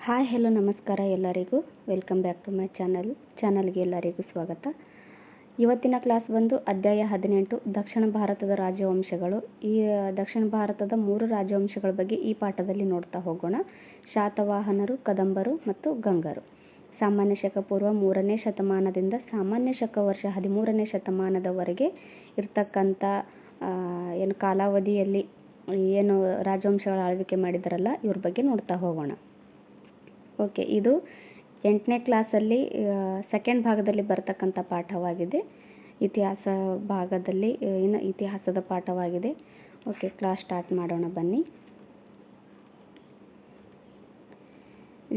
Hi hello ನಮಸ್ಕಾರ ಎಲ್ಲರಿಗೂ. Welcome back to my ಚಾನಲ್ಗೆ ಎಲ್ಲರಿಗೂ ಸ್ವಾಗತ. ಇವತ್ತಿನ ಕ್ಲಾಸ್ ಬಂದು ಅಧ್ಯಾಯ 18 ದಕ್ಷಿಣ ಭಾರತದ ರಾಜವಂಶಗಳು. ಈ ದಕ್ಷಿಣ ಭಾರತದ 3 ರಾಜವಂಶಗಳ ಬಗ್ಗೆ ಈ ಪಾಠದಲ್ಲಿ ನೋಡ್ತಾ ಹೋಗೋಣ. ಶಾತವಾಹನರು, ಕದಂಬರು ಮತ್ತು ಗಂಗರು. ಸಾಮಾನ್ಯ ಶಕ ಪೂರ್ವ 3ನೇ ಶತಮಾನದಿಂದ ಸಾಮಾನ್ಯ ಶಕ ವರ್ಷ 13ನೇ ಶತಮಾನದವರೆಗೆ ಇರ್ತಕ್ಕಂಥ ಏನು ಕಾಲಾವಧಿಯಲ್ಲಿ ಏನು ರಾಜವಂಶಗಳ ಆಳ್ವಿಕೆ ಮಾಡಿದಾರಲ್ಲ ಇವ್ರ ಬಗ್ಗೆ ನೋಡ್ತಾ ಹೋಗೋಣ. ಓಕೆ, ಇದು 8ನೇ ಕ್ಲಾಸಲ್ಲಿ ಸೆಕೆಂಡ್ ಭಾಗದಲ್ಲಿ ಬರ್ತಕ್ಕಂಥ ಪಾಠವಾಗಿದೆ. ಇತಿಹಾಸ ಭಾಗದಲ್ಲಿ ಇತಿಹಾಸದ ಪಾಠವಾಗಿದೆ. ಓಕೆ, ಕ್ಲಾಸ್ ಸ್ಟಾರ್ಟ್ ಮಾಡೋಣ ಬನ್ನಿ.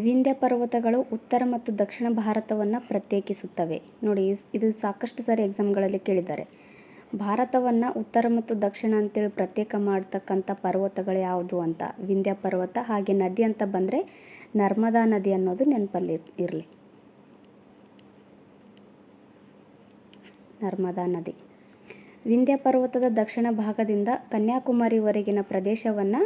ವಿಂಧ್ಯ ಪರ್ವತಗಳು ಉತ್ತರ ಮತ್ತು ದಕ್ಷಿಣ ಭಾರತವನ್ನು ಪ್ರತ್ಯೇಕಿಸುತ್ತವೆ. ನೋಡಿ, ಇದು ಸಾಕಷ್ಟು ಸಾರಿ ಎಕ್ಸಾಮ್ಗಳಲ್ಲಿ ಕೇಳಿದ್ದಾರೆ. ಭಾರತವನ್ನು ಉತ್ತರ ಮತ್ತು ದಕ್ಷಿಣ ಅಂತೇಳಿ ಪ್ರತ್ಯೇಕ ಮಾಡ್ತಕ್ಕಂಥ ಪರ್ವತಗಳು ಯಾವುದು ಅಂತ. ವಿಂಧ್ಯ ಪರ್ವತ. ಹಾಗೆ ನದಿ ಅಂತ ಬಂದರೆ ನರ್ಮದಾ ನದಿ ಅನ್ನೋದು ನೆನಪಲ್ಲಿ ಇರಲಿ. ನರ್ಮದಾ ನದಿ. ವಿಂಧ್ಯ ಪರ್ವತದ ದಕ್ಷಿಣ ಭಾಗದಿಂದ ಕನ್ಯಾಕುಮಾರಿವರೆಗಿನ ಪ್ರದೇಶವನ್ನು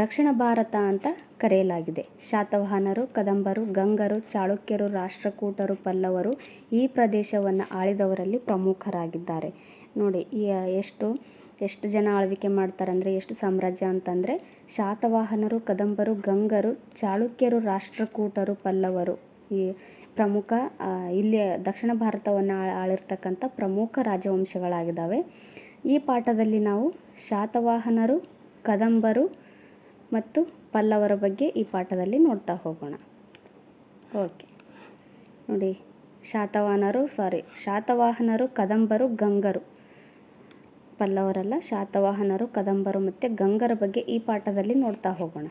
ದಕ್ಷಿಣ ಭಾರತ ಅಂತ ಕರೆಯಲಾಗಿದೆ. ಶಾತವಾಹನರು, ಕದಂಬರು, ಗಂಗರು, ಚಾಳುಕ್ಯರು, ರಾಷ್ಟ್ರಕೂಟರು, ಪಲ್ಲವರು ಈ ಪ್ರದೇಶವನ್ನು ಆಳಿದವರಲ್ಲಿ ಪ್ರಮುಖರಾಗಿದ್ದಾರೆ. ನೋಡಿ, ಎಷ್ಟು ಜನ ಆಳ್ವಿಕೆ ಮಾಡ್ತಾರೆ ಅಂದರೆ, ಎಷ್ಟು ಸಾಮ್ರಾಜ್ಯ ಅಂತಂದರೆ ಶಾತವಾಹನರು, ಕದಂಬರು, ಗಂಗರು, ಚಾಳುಕ್ಯರು, ರಾಷ್ಟ್ರಕೂಟರು, ಪಲ್ಲವರು ಈ ಪ್ರಮುಖ ಇಲ್ಲಿ ದಕ್ಷಿಣ ಭಾರತವನ್ನು ಆಳಿರ್ತಕ್ಕಂಥ ಪ್ರಮುಖ ರಾಜವಂಶಗಳಾಗಿದ್ದಾವೆ. ಈ ಪಾಠದಲ್ಲಿ ನಾವು ಶಾತವಾಹನರು, ಕದಂಬರು ಮತ್ತು ಪಲ್ಲವರ ಬಗ್ಗೆ ಈ ಪಾಠದಲ್ಲಿ ನೋಡ್ತಾ ಹೋಗೋಣ. ಓಕೆ, ನೋಡಿ, ಶಾತವಾಹನರು, ಕದಂಬರು, ಗಂಗರು, ಪಲ್ಲವರಲ್ಲ, ಶಾತವಾಹನರು, ಕದಂಬರು ಮತ್ತು ಗಂಗರ ಬಗ್ಗೆ ಈ ಪಾಠದಲ್ಲಿ ನೋಡ್ತಾ ಹೋಗೋಣ.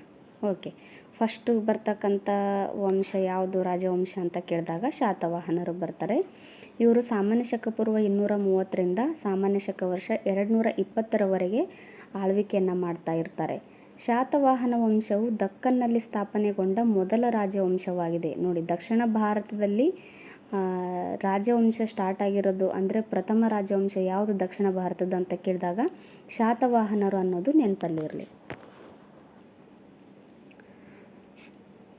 ಓಕೆ, ಫಸ್ಟ್ ಬರ್ತಕ್ಕಂಥ ವಂಶ ಯಾವುದು, ರಾಜವಂಶ ಅಂತ ಕೇಳಿದಾಗ ಶಾತವಾಹನರು ಬರ್ತಾರೆ. ಇವರು ಸಾಮಾನ್ಯ ಶಕ ಪೂರ್ವ 230ರಿಂದ ಸಾಮಾನ್ಯ ಶಕ ವರ್ಷ 220ರವರೆಗೆ ಆಳ್ವಿಕೆಯನ್ನು ಮಾಡ್ತಾ ಇರ್ತಾರೆ. ಶಾತವಾಹನ ವಂಶವು ದಕ್ಕನ್ನಲ್ಲಿ ಸ್ಥಾಪನೆಗೊಂಡ ಮೊದಲ ರಾಜವಂಶವಾಗಿದೆ. ನೋಡಿ, ದಕ್ಷಿಣ ಭಾರತದಲ್ಲಿ ರಾಜವಂಶ ಸ್ಟಾರ್ಟ್ ಆಗಿರೋದು ಅಂದರೆ ಪ್ರಥಮ ರಾಜವಂಶ ಯಾವುದು ದಕ್ಷಿಣ ಭಾರತದ ಅಂತ ಕೇಳಿದಾಗ ಶಾತವಾಹನರು ಅನ್ನೋದು ನೆನಪಲ್ಲಿರಲಿ.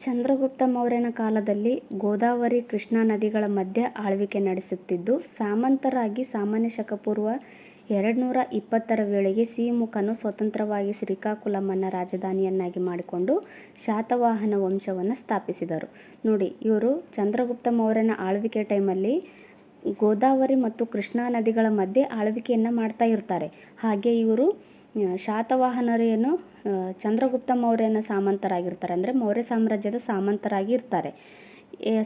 ಚಂದ್ರಗುಪ್ತ ಮೌರ್ಯನ ಕಾಲದಲ್ಲಿ ಗೋದಾವರಿ, ಕೃಷ್ಣಾ ನದಿಗಳ ಮಧ್ಯೆ ಆಳ್ವಿಕೆ ನಡೆಸುತ್ತಿದ್ದು, ಸಾಮಂತರಾಗಿ ಸಾಮಾನ್ಯ ಶಕ ಪೂರ್ವ 220ರ ವೇಳೆಗೆ ಸಿಮುಖನು ಸ್ವತಂತ್ರವಾಗಿ ಶ್ರೀಕಾಕುಲಮನ್ನ ರಾಜಧಾನಿಯನ್ನಾಗಿ ಮಾಡಿಕೊಂಡು ಶಾತವಾಹನ ವಂಶವನ್ನು ಸ್ಥಾಪಿಸಿದರು. ನೋಡಿ, ಇವರು ಚಂದ್ರಗುಪ್ತ ಮೌರ್ಯನ ಆಳ್ವಿಕೆ ಟೈಮಲ್ಲಿ ಗೋದಾವರಿ ಮತ್ತು ಕೃಷ್ಣಾ ನದಿಗಳ ಮಧ್ಯೆ ಆಳ್ವಿಕೆಯನ್ನು ಮಾಡ್ತಾ ಇರ್ತಾರೆ. ಹಾಗೆ ಇವರು ಶಾತವಾಹನರು ಏನು ಚಂದ್ರಗುಪ್ತ ಮೌರ್ಯನ ಸಾಮಂತರಾಗಿರ್ತಾರೆ, ಅಂದರೆ ಮೌರ್ಯ ಸಾಮ್ರಾಜ್ಯದ ಸಾಮಂತರಾಗಿ ಇರ್ತಾರೆ.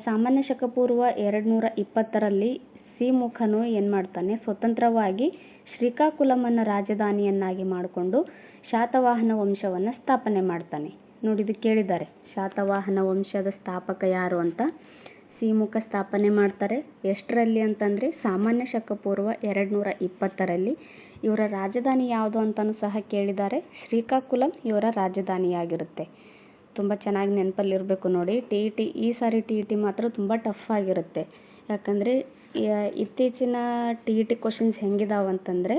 ಸಾಮಾನ್ಯ ಶಕ ಪೂರ್ವ 220ರಲ್ಲಿ ಸಿಮುಖನು ಏನು ಮಾಡ್ತಾನೆ, ಸ್ವತಂತ್ರವಾಗಿ ಶ್ರೀಕಾಕುಲಮನ್ನ ರಾಜಧಾನಿಯನ್ನಾಗಿ ಮಾಡಿಕೊಂಡು ಶಾತವಾಹನ ವಂಶವನ್ನು ಸ್ಥಾಪನೆ ಮಾಡ್ತಾನೆ. ನೋಡಿ, ಇದು ಕೇಳಿದ್ದಾರೆ, ಶಾತವಾಹನ ವಂಶದ ಸ್ಥಾಪಕ ಯಾರು ಅಂತ. ಸಿಮುಖ ಸ್ಥಾಪನೆ ಮಾಡ್ತಾರೆ. ಎಷ್ಟರಲ್ಲಿ ಅಂತಂದರೆ ಸಾಮಾನ್ಯ ಶಕ ಪೂರ್ವ 220ರಲ್ಲಿ. ಇವರ ರಾಜಧಾನಿ ಯಾವುದು ಅಂತಲೂ ಸಹ ಕೇಳಿದ್ದಾರೆ. ಶ್ರೀಕಾಕುಲಂ ಇವರ ರಾಜಧಾನಿಯಾಗಿರುತ್ತೆ. ತುಂಬ ಚೆನ್ನಾಗಿ ನೆನಪಲ್ಲಿರಬೇಕು. ನೋಡಿ, ಈ ಸಾರಿ TET ಮಾತ್ರ ತುಂಬ ಟಫ್ ಆಗಿರುತ್ತೆ. ಯಾಕಂದರೆ ಇತ್ತೀಚಿನ TET ಕ್ವಶನ್ಸ್ ಹೆಂಗಿದಾವಂತಂದರೆ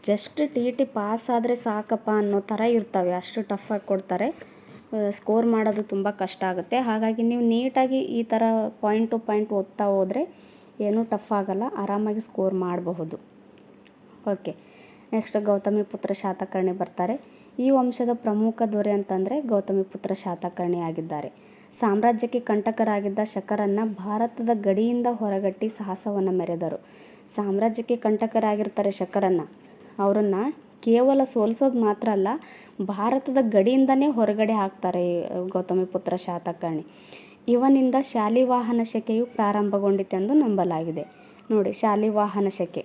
ಜಸ್ಟ್ TET ಪಾಸ್ ಆದರೆ ಸಾಕಪ್ಪ ಅನ್ನೋ ಥರ ಇರ್ತವೆ. ಅಷ್ಟು ಟಫ್ ಆಗಿ ಕೊಡ್ತಾರೆ. ಸ್ಕೋರ್ ಮಾಡೋದು ತುಂಬ ಕಷ್ಟ ಆಗುತ್ತೆ. ಹಾಗಾಗಿ ನೀವು ನೀಟಾಗಿ ಈ ಥರ ಪಾಯಿಂಟ್ ಟು ಪಾಯಿಂಟ್ ಓದ್ತಾ ಹೋದರೆ ಏನೂ ಟಫ್ ಆಗಲ್ಲ, ಆರಾಮಾಗಿ ಸ್ಕೋರ್ ಮಾಡಬಹುದು. ಓಕೆ, ನೆಕ್ಸ್ಟ್ ಗೌತಮಿಪುತ್ರ ಶಾತಕರ್ಣಿ ಬರ್ತಾರೆ. ಈ ವಂಶದ ಪ್ರಮುಖ ದೊರೆ ಅಂತಂದರೆ ಗೌತಮಿಪುತ್ರ ಶಾತಕರ್ಣಿ ಆಗಿದ್ದಾರೆ. ಸಾಮ್ರಾಜ್ಯಕ್ಕೆ ಕಂಟಕರಾಗಿದ್ದ ಶಕರನ್ನ ಭಾರತದ ಗಡಿಯಿಂದ ಹೊರಗಟ್ಟಿ ಸಾಹಸವನ್ನು ಮೆರೆದರು. ಸಾಮ್ರಾಜ್ಯಕ್ಕೆ ಕಂಟಕರಾಗಿರ್ತಾರೆ ಶಕರನ್ನ. ಅವರನ್ನು ಕೇವಲ ಸೋಲಿಸೋದು ಮಾತ್ರ ಅಲ್ಲ, ಭಾರತದ ಗಡಿಯಿಂದನೇ ಹೊರಗಡೆ ಹಾಕ್ತಾರೆ ಗೌತಮಿಪುತ್ರ ಶಾತಕರ್ಣಿ. ಇವನಿಂದ ಶಾಲಿವಾಹನ ಶಕೆಯು ಪ್ರಾರಂಭಗೊಂಡಿತೆಂದು ನಂಬಲಾಗಿದೆ. ನೋಡಿ, ಶಾಲಿವಾಹನ ಶಕೆ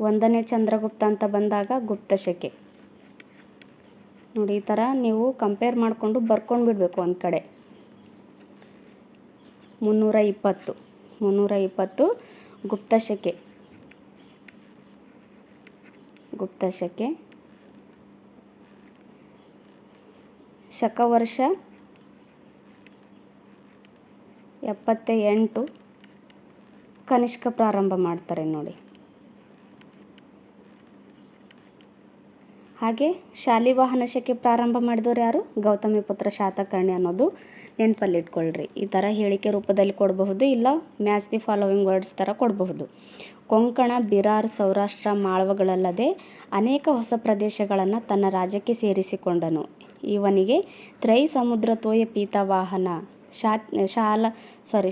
1ನೇ ಚಂದ್ರಗುಪ್ತ ಅಂತ ಬಂದಾಗ ಗುಪ್ತ ಶಕೆ. ನೋಡಿ, ಈ ಥರ ನೀವು ಕಂಪೇರ್ ಮಾಡಿಕೊಂಡು ಬರ್ಕೊಂಡು ಬಿಡಬೇಕು ಒಂದು ಕಡೆ. 320 ಗುಪ್ತ ಶಕೆ. ಶಕ ವರ್ಷ 78 ಕನಿಷ್ಕ ಪ್ರಾರಂಭ ಮಾಡ್ತಾರೆ. ನೋಡಿ, ಹಾಗೆ ಶಾಲಿವಾಹನ ಶಕೆ ಪ್ರಾರಂಭ ಮಾಡಿದವರು ಯಾರು? ಗೌತಮಿಪುತ್ರ ಶಾತಕರ್ಣಿ ಅನ್ನೋದು ನೆನಪಲ್ಲಿಟ್ಕೊಳ್ರಿ. ಈ ಥರ ಹೇಳಿಕೆ ರೂಪದಲ್ಲಿ ಕೊಡಬಹುದು, ಇಲ್ಲ ಮ್ಯಾಚ್ ದಿ ಫಾಲೋವಿಂಗ್ ವರ್ಡ್ಸ್ ಥರ ಕೊಡಬಹುದು. ಕೊಂಕಣ, ಬಿರಾರ್, ಸೌರಾಷ್ಟ್ರ, ಮಾಳವಗಳಲ್ಲದೆ ಅನೇಕ ಹೊಸ ಪ್ರದೇಶಗಳನ್ನು ತನ್ನ ರಾಜ್ಯಕ್ಕೆ ಸೇರಿಸಿಕೊಂಡನು. ಇವನಿಗೆ ತ್ರೈ ಸಮುದ್ರ ತೋಯ ಪೀತವಾಹನ,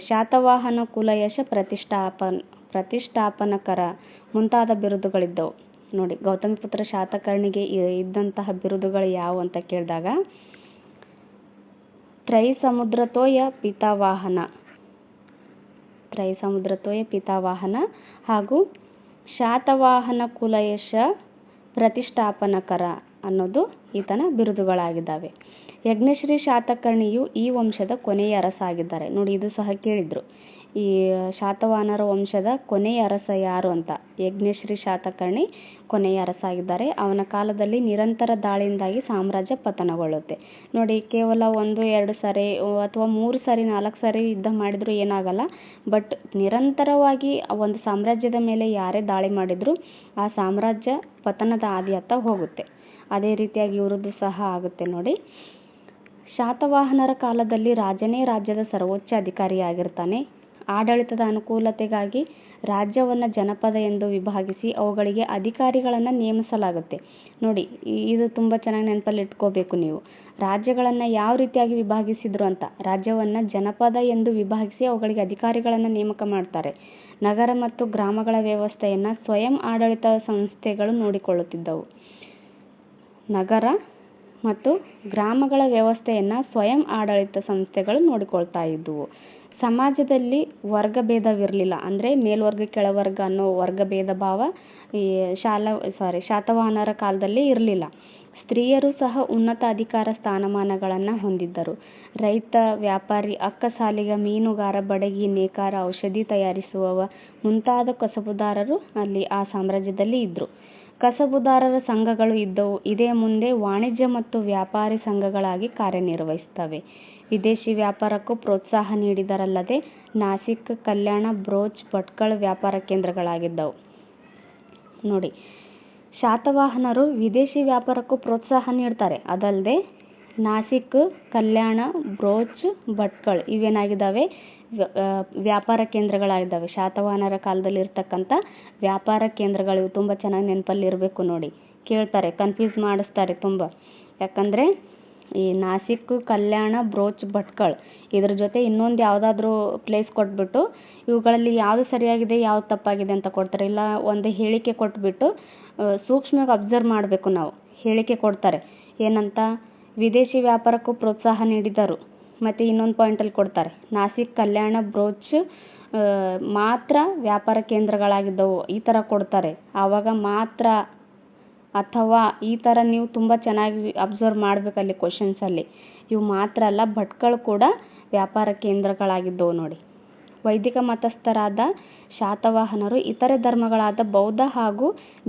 ಶಾತವಾಹನ ಕುಲಯಶ ಪ್ರತಿಷ್ಠಾಪನಕರ ಮುಂತಾದ ಬಿರುದುಗಳಿದ್ದವು. ನೋಡಿ, ಗೌತಮಿಪುತ್ರ ಶಾತಕರ್ಣಿಗೆ ಇದ್ದಂತಹ ಬಿರುದುಗಳು ಯಾವುವು ಅಂತ ಕೇಳಿದಾಗ ತ್ರೈ ಸಮುದ್ರತೋಯ ಪಿತಾವಾಹನ ಹಾಗೂ ಶಾತವಾಹನ ಕುಲಯಶ ಪ್ರತಿಷ್ಠಾಪನಕರ ಅನ್ನೋದು ಈತನ ಬಿರುದುಗಳಾಗಿದ್ದಾವೆ. ಯಜ್ಞಶ್ರೀ ಶಾತಕರ್ಣಿಯು ಈ ವಂಶದ ಕೊನೆಯ ಅರಸ ಆಗಿದ್ದಾರೆ. ನೋಡಿ, ಇದು ಸಹ ಕೇಳಿದ್ರು, ಈ ಶಾತವಾಹನರ ವಂಶದ ಕೊನೆಯ ಅರಸ ಯಾರು ಅಂತ. ಯಜ್ಞಶ್ರೀ ಶಾತಕರ್ಣಿ ಕೊನೆಯ ಅರಸ ಆಗಿದ್ದಾರೆ. ಅವನ ಕಾಲದಲ್ಲಿ ನಿರಂತರ ದಾಳಿಯಿಂದಾಗಿ ಸಾಮ್ರಾಜ್ಯ ಪತನಗೊಳ್ಳುತ್ತೆ. ನೋಡಿ, ಕೇವಲ 1-2 ಸಾರಿ ಅಥವಾ 3 ಸಾರಿ 4 ಸಾರಿ ಯುದ್ಧ ಮಾಡಿದ್ರು ಏನಾಗಲ್ಲ, ಬಟ್ ನಿರಂತರವಾಗಿ ಒಂದು ಸಾಮ್ರಾಜ್ಯದ ಮೇಲೆ ಯಾರೇ ದಾಳಿ ಮಾಡಿದ್ರು ಆ ಸಾಮ್ರಾಜ್ಯ ಪತನದ ಹಾದಿಯತ್ತ ಹೋಗುತ್ತೆ. ಅದೇ ರೀತಿಯಾಗಿ ಇವ್ರದ್ದು ಸಹ ಆಗುತ್ತೆ. ನೋಡಿ, ಶಾತವಾಹನರ ಕಾಲದಲ್ಲಿ ರಾಜನೇ ರಾಜ್ಯದ ಸರ್ವೋಚ್ಚ ಅಧಿಕಾರಿಯಾಗಿರ್ತಾನೆ. ಆಡಳಿತದ ಅನುಕೂಲತೆಗಾಗಿ ರಾಜ್ಯವನ್ನು ಜನಪದ ಎಂದು ವಿಭಾಗಿಸಿ ಅವುಗಳಿಗೆ ಅಧಿಕಾರಿಗಳನ್ನು ನೇಮಿಸಲಾಗುತ್ತೆ. ನೋಡಿ, ಇದು ತುಂಬ ಚೆನ್ನಾಗಿ ನೆನಪಲ್ಲಿ ಇಟ್ಕೋಬೇಕು ನೀವು. ರಾಜ್ಯಗಳನ್ನು ಯಾವ ರೀತಿಯಾಗಿ ವಿಭಾಗಿಸಿದ್ರು ಅಂತ. ರಾಜ್ಯವನ್ನು ಜನಪದ ಎಂದು ವಿಭಾಗಿಸಿ ಅವುಗಳಿಗೆ ಅಧಿಕಾರಿಗಳನ್ನು ನೇಮಕ ಮಾಡ್ತಾರೆ. ನಗರ ಮತ್ತು ಗ್ರಾಮಗಳ ವ್ಯವಸ್ಥೆಯನ್ನು ಸ್ವಯಂ ಆಡಳಿತ ಸಂಸ್ಥೆಗಳು ನೋಡಿಕೊಳ್ಳುತ್ತಿದ್ದವು. ನಗರ ಮತ್ತು ಗ್ರಾಮಗಳ ವ್ಯವಸ್ಥೆಯನ್ನು ಸ್ವಯಂ ಆಡಳಿತ ಸಂಸ್ಥೆಗಳು ನೋಡಿಕೊಳ್ತಾ ಇದ್ದುವು. ಸಮಾಜದಲ್ಲಿ ವರ್ಗಭೇದವಿರಲಿಲ್ಲ. ಅಂದರೆ ಮೇಲ್ವರ್ಗ ಕೆಳವರ್ಗ ಅನ್ನೋ ವರ್ಗಭೇದ ಭಾವ ಈ ಶಾತವಾಹನರ ಕಾಲದಲ್ಲಿ ಇರಲಿಲ್ಲ. ಸ್ತ್ರೀಯರು ಸಹ ಉನ್ನತ ಅಧಿಕಾರ ಸ್ಥಾನಮಾನಗಳನ್ನು ಹೊಂದಿದ್ದರು. ರೈತ, ವ್ಯಾಪಾರಿ, ಅಕ್ಕಸಾಲಿಗ, ಮೀನುಗಾರ, ಬಡಗಿ, ನೇಕಾರ, ಔಷಧಿ ತಯಾರಿಸುವವ ಮುಂತಾದ ಕಸಬುದಾರರು ಅಲ್ಲಿ ಆ ಸಾಮ್ರಾಜ್ಯದಲ್ಲಿ ಇದ್ದರು. ಕಸಬುದಾರರ ಸಂಘಗಳು ಇದ್ದವು. ಇದೇ ಮುಂದೆ ವಾಣಿಜ್ಯ ಮತ್ತು ವ್ಯಾಪಾರಿ ಸಂಘಗಳಾಗಿ ಕಾರ್ಯನಿರ್ವಹಿಸುತ್ತವೆ. ವಿದೇಶಿ ವ್ಯಾಪಾರಕ್ಕೂ ಪ್ರೋತ್ಸಾಹ ನೀಡಿದರಲ್ಲದೆ ನಾಸಿಕ್, ಕಲ್ಯಾಣ, ಬ್ರೋಚ್, ಭಟ್ಕಳ ವ್ಯಾಪಾರ ಕೇಂದ್ರಗಳಾಗಿದ್ದವು. ನೋಡಿ, ಶಾತವಾಹನರು ವಿದೇಶಿ ವ್ಯಾಪಾರಕ್ಕೂ ಪ್ರೋತ್ಸಾಹ ನೀಡ್ತಾರೆ. ಅದಲ್ಲದೆ ನಾಸಿಕ್, ಕಲ್ಯಾಣ, ಬ್ರೋಚ್, ಭಟ್ಕಳ ಇವೇನಾಗಿದ್ದಾವೆ? ವ್ಯಾಪಾರ ಕೇಂದ್ರಗಳಾಗಿದ್ದಾವೆ. ಶಾತವಾಹನರ ಕಾಲದಲ್ಲಿ ಇರ್ತಕ್ಕಂಥ ವ್ಯಾಪಾರ ಕೇಂದ್ರಗಳು ತುಂಬ ಚೆನ್ನಾಗಿ ನೆನಪಲ್ಲಿ ಇರಬೇಕು. ನೋಡಿ, ಕೇಳ್ತಾರೆ, ಕನ್ಫ್ಯೂಸ್ ಮಾಡಿಸ್ತಾರೆ ತುಂಬ. ಯಾಕಂದರೆ ಈ ನಾಸಿಕ್, ಕಲ್ಯಾಣ, ಬ್ರೋಚ್, ಭಟ್ಕಳ ಇದ್ರ ಜೊತೆ ಇನ್ನೊಂದು ಯಾವುದಾದ್ರೂ ಪ್ಲೇಸ್ ಕೊಟ್ಬಿಟ್ಟು ಇವುಗಳಲ್ಲಿ ಯಾವುದು ಸರಿಯಾಗಿದೆ ಯಾವುದು ತಪ್ಪಾಗಿದೆ ಅಂತ ಕೊಡ್ತಾರೆ. ಇಲ್ಲ ಒಂದು ಹೇಳಿಕೆ ಕೊಟ್ಬಿಟ್ಟು ಸೂಕ್ಷ್ಮವಾಗಿ ಅಬ್ಸರ್ವ್ ಮಾಡಬೇಕು ನಾವು. ಹೇಳಿಕೆ ಕೊಡ್ತಾರೆ ಏನಂತ, ವಿದೇಶಿ ವ್ಯಾಪಾರಕ್ಕೂ ಪ್ರೋತ್ಸಾಹ ನೀಡಿದರು. ಮತ್ತು ಇನ್ನೊಂದು ಪಾಯಿಂಟಲ್ಲಿ ಕೊಡ್ತಾರೆ, ನಾಸಿಕ್, ಕಲ್ಯಾಣ, ಬ್ರೋಚ್ ಮಾತ್ರ ವ್ಯಾಪಾರ ಕೇಂದ್ರಗಳಾಗಿದ್ದವು ಈ ಥರ ಕೊಡ್ತಾರೆ. ಆವಾಗ ಮಾತ್ರ ಅಥವಾ ಈ ಥರ ನೀವು ತುಂಬ ಚೆನ್ನಾಗಿ ಅಬ್ಸರ್ವ್ ಮಾಡಬೇಕಲ್ಲಿ ಕ್ವಶನ್ಸಲ್ಲಿ. ಇವು ಮಾತ್ರ ಅಲ್ಲ, ಭಟ್ಕಳ ಕೂಡ ವ್ಯಾಪಾರ ಕೇಂದ್ರಗಳಾಗಿದ್ದವು. ನೋಡಿ, ವೈದಿಕ ಮತಸ್ಥರಾದ ಶಾತವಾಹನರು ಇತರೆ ಧರ್ಮಗಳಾದ ಬೌದ್ಧ ಹಾಗೂ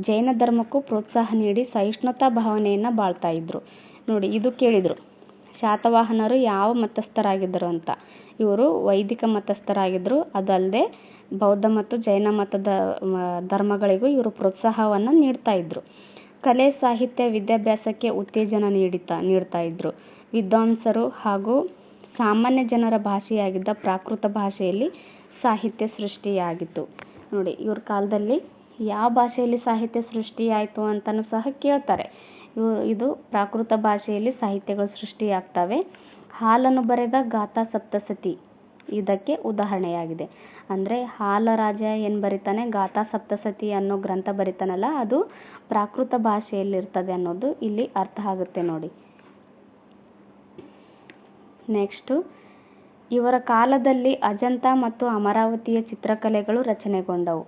ಜೈನ ಧರ್ಮಕ್ಕೂ ಪ್ರೋತ್ಸಾಹ ನೀಡಿ ಸಹಿಷ್ಣುತಾ ಭಾವನೆಯನ್ನು ಬಾಳ್ತಾ ಇದ್ರು. ನೋಡಿ, ಇದು ಕೇಳಿದರು, ಶಾತವಾಹನರು ಯಾವ ಮತಸ್ಥರಾಗಿದ್ದರು ಅಂತ. ಇವರು ವೈದಿಕ ಮತಸ್ಥರಾಗಿದ್ದರು. ಅದಲ್ಲದೆ ಬೌದ್ಧ ಮತ್ತು ಜೈನ ಮತದ ಧರ್ಮಗಳಿಗೂ ಇವರು ಪ್ರೋತ್ಸಾಹವನ್ನು ನೀಡ್ತಾ ಇದ್ರು. ಕಲೆ, ಸಾಹಿತ್ಯ, ವಿದ್ಯಾಭ್ಯಾಸಕ್ಕೆ ಉತ್ತೇಜನ ನೀಡ್ತಾ ಇದ್ರು. ವಿದ್ವಾಂಸರು ಹಾಗೂ ಸಾಮಾನ್ಯ ಜನರ ಭಾಷೆಯಾಗಿದ್ದ ಪ್ರಾಕೃತ ಭಾಷೆಯಲ್ಲಿ ಸಾಹಿತ್ಯ ಸೃಷ್ಟಿಯಾಗಿತ್ತು. ನೋಡಿ, ಇವ್ರ ಕಾಲದಲ್ಲಿ ಯಾವ ಭಾಷೆಯಲ್ಲಿ ಸಾಹಿತ್ಯ ಸೃಷ್ಟಿಯಾಯಿತು ಅಂತಲೂ ಸಹ ಕೇಳ್ತಾರೆ. ಇದು ಪ್ರಾಕೃತ ಭಾಷೆಯಲ್ಲಿ ಸಾಹಿತ್ಯಗಳು ಸೃಷ್ಟಿಯಾಗ್ತವೆ. ಹಾಲನ್ನು ಬರೆದ ಗಾಥಾ ಸಪ್ತಸತಿ ಇದಕ್ಕೆ ಉದಾಹರಣೆಯಾಗಿದೆ. ಅಂದರೆ ಹಾಲರಾಜ ಏನು ಬರಿತಾನೆ, ಗಾಥಾ ಸಪ್ತಸತಿ ಅನ್ನೋ ಗ್ರಂಥ ಬರಿತಾನಲ್ಲ, ಅದು ಪ್ರಾಕೃತ ಭಾಷೆಯಲ್ಲಿರ್ತದೆ ಅನ್ನೋದು ಇಲ್ಲಿ ಅರ್ಥ ಆಗುತ್ತೆ. ನೋಡಿ, ನೆಕ್ಸ್ಟು, ಇವರ ಕಾಲದಲ್ಲಿ ಅಜಂತ ಮತ್ತು ಅಮರಾವತಿಯ ಚಿತ್ರಕಲೆಗಳು ರಚನೆಗೊಂಡವು.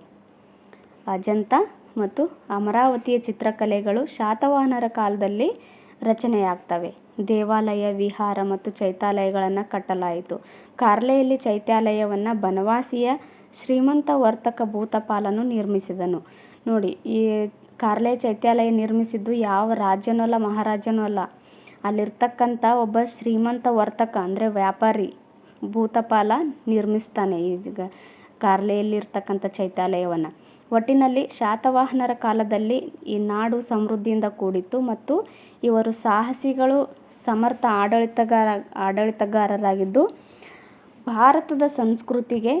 ಅಜಂತ ಮತ್ತು ಅಮರಾವತಿಯ ಚಿತ್ರಕಲೆಗಳು ಶಾತವಾಹನರ ಕಾಲದಲ್ಲಿ ರಚನೆಯಾಗ್ತವೆ. ದೇವಾಲಯ, ವಿಹಾರ ಮತ್ತು ಚೈತ್ಯಾಲಯಗಳನ್ನು ಕಟ್ಟಲಾಯಿತು. ಕಾರ್ಲೆಯಲ್ಲಿ ಚೈತ್ಯಾಲಯವನ್ನು ಬನವಾಸಿಯ ಶ್ರೀಮಂತ ವರ್ತಕ ಭೂತಪಾಲನು ನಿರ್ಮಿಸಿದನು. ನೋಡಿ, ಈ ಕಾರ್ಲೆ ಚೈತ್ಯಾಲಯ ನಿರ್ಮಿಸಿದ್ದು ಯಾವ ರಾಜ್ಯನೂ ಅಲ್ಲ, ಮಹಾರಾಜನೂ ಅಲ್ಲ. ಅಲ್ಲಿರ್ತಕ್ಕಂಥ ಒಬ್ಬ ಶ್ರೀಮಂತ ವರ್ತಕ ಅಂದರೆ ವ್ಯಾಪಾರಿ ಭೂತಪಾಲ ನಿರ್ಮಿಸ್ತಾನೆ ಈಗ ಕಾರ್ಲೆಯಲ್ಲಿ ಇರ್ತಕ್ಕಂಥ ಚೈತ್ಯಾಲಯವನ್ನು. ಒಟ್ಟಿನಲ್ಲಿ ಶಾತವಾಹನರ ಕಾಲದಲ್ಲಿ ಈ ನಾಡು ಸಮೃದ್ಧಿಯಿಂದ ಕೂಡಿತ್ತು ಮತ್ತು ಇವರು ಸಾಹಸಿಗಳು, ಸಮರ್ಥ ಆಡಳಿತಗಾರರಾಗಿದ್ದು ಭಾರತದ ಸಂಸ್ಕೃತಿಗೆ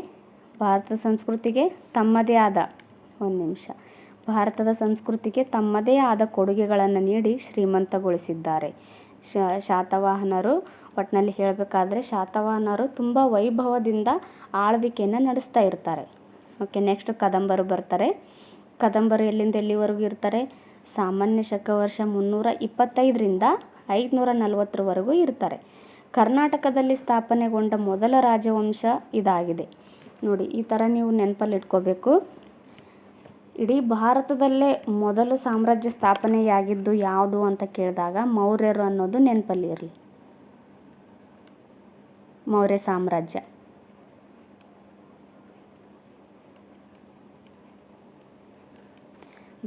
ತಮ್ಮದೇ ಆದ ಕೊಡುಗೆಗಳನ್ನು ನೀಡಿ ಶ್ರೀಮಂತಗೊಳಿಸಿದ್ದಾರೆ. ಶಾತವಾಹನರು ಒಟ್ಟಿನಲ್ಲಿ ಹೇಳಬೇಕಾದ್ರೆ ಶಾತವಾಹನರು ತುಂಬ ವೈಭವದಿಂದ ಆಳ್ವಿಕೆಯನ್ನು ನಡೆಸ್ತಾ ಇರ್ತಾರೆ. ಓಕೆ, ನೆಕ್ಸ್ಟ್ ಕದಂಬರು ಬರ್ತಾರೆ. ಕದಂಬರು ಎಲ್ಲಿಂದ ಎಲ್ಲಿವರೆಗೂ ಇರ್ತಾರೆ? ಸಾಮಾನ್ಯ ಶಕ ವರ್ಷ 325ರಿಂದ 540ರವರೆಗೂ ಇರ್ತಾರೆ. ಕರ್ನಾಟಕದಲ್ಲಿ ಸ್ಥಾಪನೆಗೊಂಡ ಮೊದಲ ರಾಜವಂಶ ಇದಾಗಿದೆ. ನೋಡಿ, ಈ ಥರ ನೀವು ನೆನಪಲ್ಲಿ ಇಟ್ಕೋಬೇಕು. ಇಡೀ ಭಾರತದಲ್ಲೇ ಮೊದಲು ಸಾಮ್ರಾಜ್ಯ ಸ್ಥಾಪನೆಯಾಗಿದ್ದು ಯಾವುದು ಅಂತ ಕೇಳಿದಾಗ ಮೌರ್ಯರು ಅನ್ನೋದು ನೆನಪಲ್ಲಿ ಇರಲಿ. ಮೌರ್ಯ ಸಾಮ್ರಾಜ್ಯ.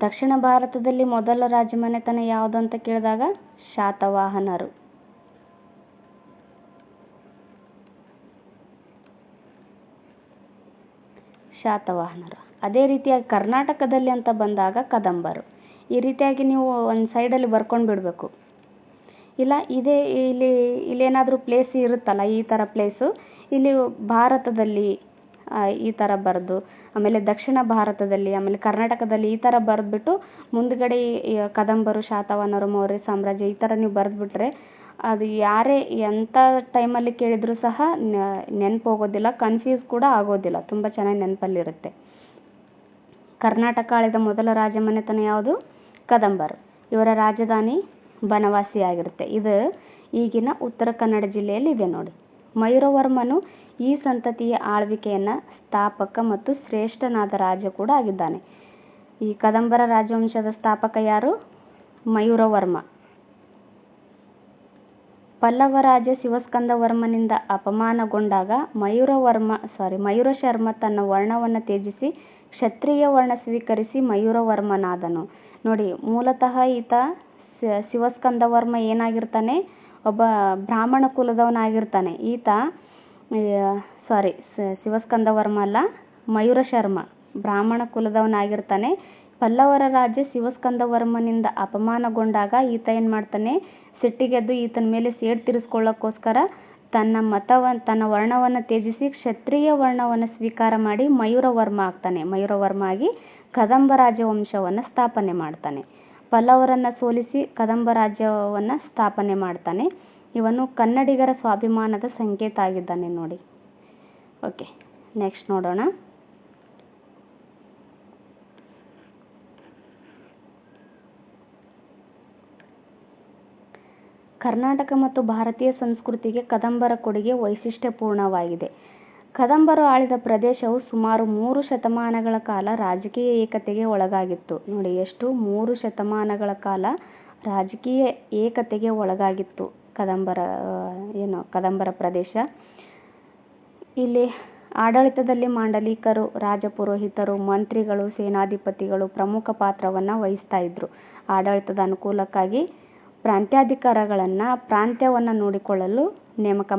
ದಕ್ಷಿಣ ಭಾರತದಲ್ಲಿ ಮೊದಲ ರಾಜಮನೆತನ ಯಾವುದು ಅಂತ ಕೇಳಿದಾಗ ಶಾತವಾಹನರು. ಅದೇ ರೀತಿಯಾಗಿ ಕರ್ನಾಟಕದಲ್ಲಿ ಅಂತ ಬಂದಾಗ ಕದಂಬರು. ಈ ರೀತಿಯಾಗಿ ನೀವು ಒಂದು ಸೈಡಲ್ಲಿ ಬರ್ಕೊಂಡು ಬಿಡಬೇಕು. ಇಲ್ಲ ಇಲ್ಲೇನಾದರೂ ಪ್ಲೇಸ್ ಇರುತ್ತಲ್ಲ, ಈ ಥರ ಪ್ಲೇಸು ಇಲ್ಲಿ ಭಾರತದಲ್ಲಿ ಈ ಥರ ಬರೆದು, ಆಮೇಲೆ ದಕ್ಷಿಣ ಭಾರತದಲ್ಲಿ, ಆಮೇಲೆ ಕರ್ನಾಟಕದಲ್ಲಿ ಈ ಥರ ಬರೆದ್ಬಿಟ್ಟು ಮುಂದ್ಗಡೆ ಕದಂಬರು, ಶಾತವಾಹನರು, ಮೌರ್ಯ ಸಾಮ್ರಾಜ್ಯ ಈ ಥರ ನೀವು ಬರೆದ್ಬಿಟ್ರೆ ಅದು ಯಾರೇ ಎಂಥ ಟೈಮಲ್ಲಿ ಕೇಳಿದರೂ ಸಹ ನೆನಪು ಹೋಗೋದಿಲ್ಲ, ಕನ್ಫ್ಯೂಸ್ ಕೂಡ ಆಗೋದಿಲ್ಲ, ತುಂಬ ಚೆನ್ನಾಗಿ ನೆನಪಲ್ಲಿರುತ್ತೆ. ಕರ್ನಾಟಕ ಆಳಿದ ಮೊದಲ ರಾಜಮನೆತನ ಯಾವುದು? ಕದಂಬರು. ಇವರ ರಾಜಧಾನಿ ಬನವಾಸಿ ಆಗಿರುತ್ತೆ. ಇದು ಈಗಿನ ಉತ್ತರ ಕನ್ನಡ ಜಿಲ್ಲೆಯಲ್ಲಿ ಇದೆ ನೋಡಿ. ಮಯೂರವರ್ಮನು ಈ ಸಂತತಿಯ ಆಳ್ವಿಕೆಯನ್ನು ಸ್ಥಾಪಕ ಮತ್ತು ಶ್ರೇಷ್ಠನಾದ ರಾಜ ಕೂಡ ಆಗಿದ್ದಾನೆ. ಈ ಕದಂಬರ ರಾಜವಂಶದ ಸ್ಥಾಪಕ ಯಾರು? ಮಯೂರವರ್ಮ. ಪಲ್ಲವ ರಾಜ ಶಿವಸ್ಕಂದವರ್ಮನಿಂದ ಅಪಮಾನಗೊಂಡಾಗ ಮಯೂರಶರ್ಮ ತನ್ನ ವರ್ಣವನ್ನು ತ್ಯಜಿಸಿ ಕ್ಷತ್ರಿಯ ವರ್ಣ ಸ್ವೀಕರಿಸಿ ಮಯೂರವರ್ಮನಾದನು. ನೋಡಿ, ಮೂಲತಃ ಈತ ಶಿವಸ್ಕಂದವರ್ಮ ಏನಾಗಿರ್ತಾನೆ? ಒಬ್ಬ ಬ್ರಾಹ್ಮಣ ಕುಲದವನಾಗಿರ್ತಾನೆ. ಶಿವಸ್ಕಂದವರ್ಮ ಅಲ್ಲ, ಮಯೂರಶರ್ಮ ಬ್ರಾಹ್ಮಣ ಕುಲದವನಾಗಿರ್ತಾನೆ. ಪಲ್ಲವರ ರಾಜ ಶಿವಸ್ಕಂದವರ್ಮನಿಂದ ಅಪಮಾನಗೊಂಡಾಗ ಈತ ಏನು ಮಾಡ್ತಾನೆ? ಸಿಟ್ಟಿಗೆದ್ದು ಈತನ ಮೇಲೆ ಸೇಡು ತೀರಿಸ್ಕೊಳ್ಳೋಕ್ಕೋಸ್ಕರ ತನ್ನ ವರ್ಣವನ್ನು ತ್ಯಜಿಸಿ ಕ್ಷತ್ರಿಯ ವರ್ಣವನ್ನು ಸ್ವೀಕಾರ ಮಾಡಿ ಮಯೂರವರ್ಮ ಆಗ್ತಾನೆ. ಮಯೂರವರ್ಮ ಆಗಿ ಕದಂಬ ರಾಜವಂಶವನ್ನು ಸ್ಥಾಪನೆ ಮಾಡ್ತಾನೆ. ಪಲ್ಲವರನ್ನು ಸೋಲಿಸಿ ಕದಂಬ ರಾಜ್ಯವನ್ನು ಸ್ಥಾಪನೆ ಮಾಡ್ತಾನೆ. ಇವನು ಕನ್ನಡಿಗರ ಸ್ವಾಭಿಮಾನದ ಸಂಕೇತ ಆಗಿದ್ದಾನೆ ನೋಡಿ. ಓಕೆ, ನೆಕ್ಸ್ಟ್ ನೋಡೋಣ. ಕರ್ನಾಟಕ ಮತ್ತು ಭಾರತೀಯ ಸಂಸ್ಕೃತಿಗೆ ಕದಂಬರ ಕೊಡುಗೆ ವೈಶಿಷ್ಟ್ಯಪೂರ್ಣವಾಗಿದೆ. ಕದಂಬರು ಆಳಿದ ಪ್ರದೇಶವು ಸುಮಾರು 3 ಶತಮಾನಗಳ ಕಾಲ ರಾಜಕೀಯ ಏಕತೆಗೆ ಒಳಗಾಗಿತ್ತು. ನೋಡಿ, ಎಷ್ಟು 3 ಶತಮಾನಗಳ ಕಾಲ ರಾಜಕೀಯ ಏಕತೆಗೆ ಒಳಗಾಗಿತ್ತು ಕದಂಬರ ಪ್ರದೇಶ. ಇಲ್ಲಿ ಆಡಳಿತದಲ್ಲಿ ಮಾಂಡಲಿಕರು, ರಾಜಪುರೋಹಿತರು, ಮಂತ್ರಿಗಳು, ಸೇನಾಧಿಪತಿಗಳು ಪ್ರಮುಖ ಪಾತ್ರವನ್ನು ವಹಿಸ್ತಾ ಇದ್ರು. ಆಡಳಿತದ ಅನುಕೂಲಕ್ಕಾಗಿ ಪ್ರಾಂತ್ಯವನ್ನು ನೋಡಿಕೊಳ್ಳಲು ನೇಮಕ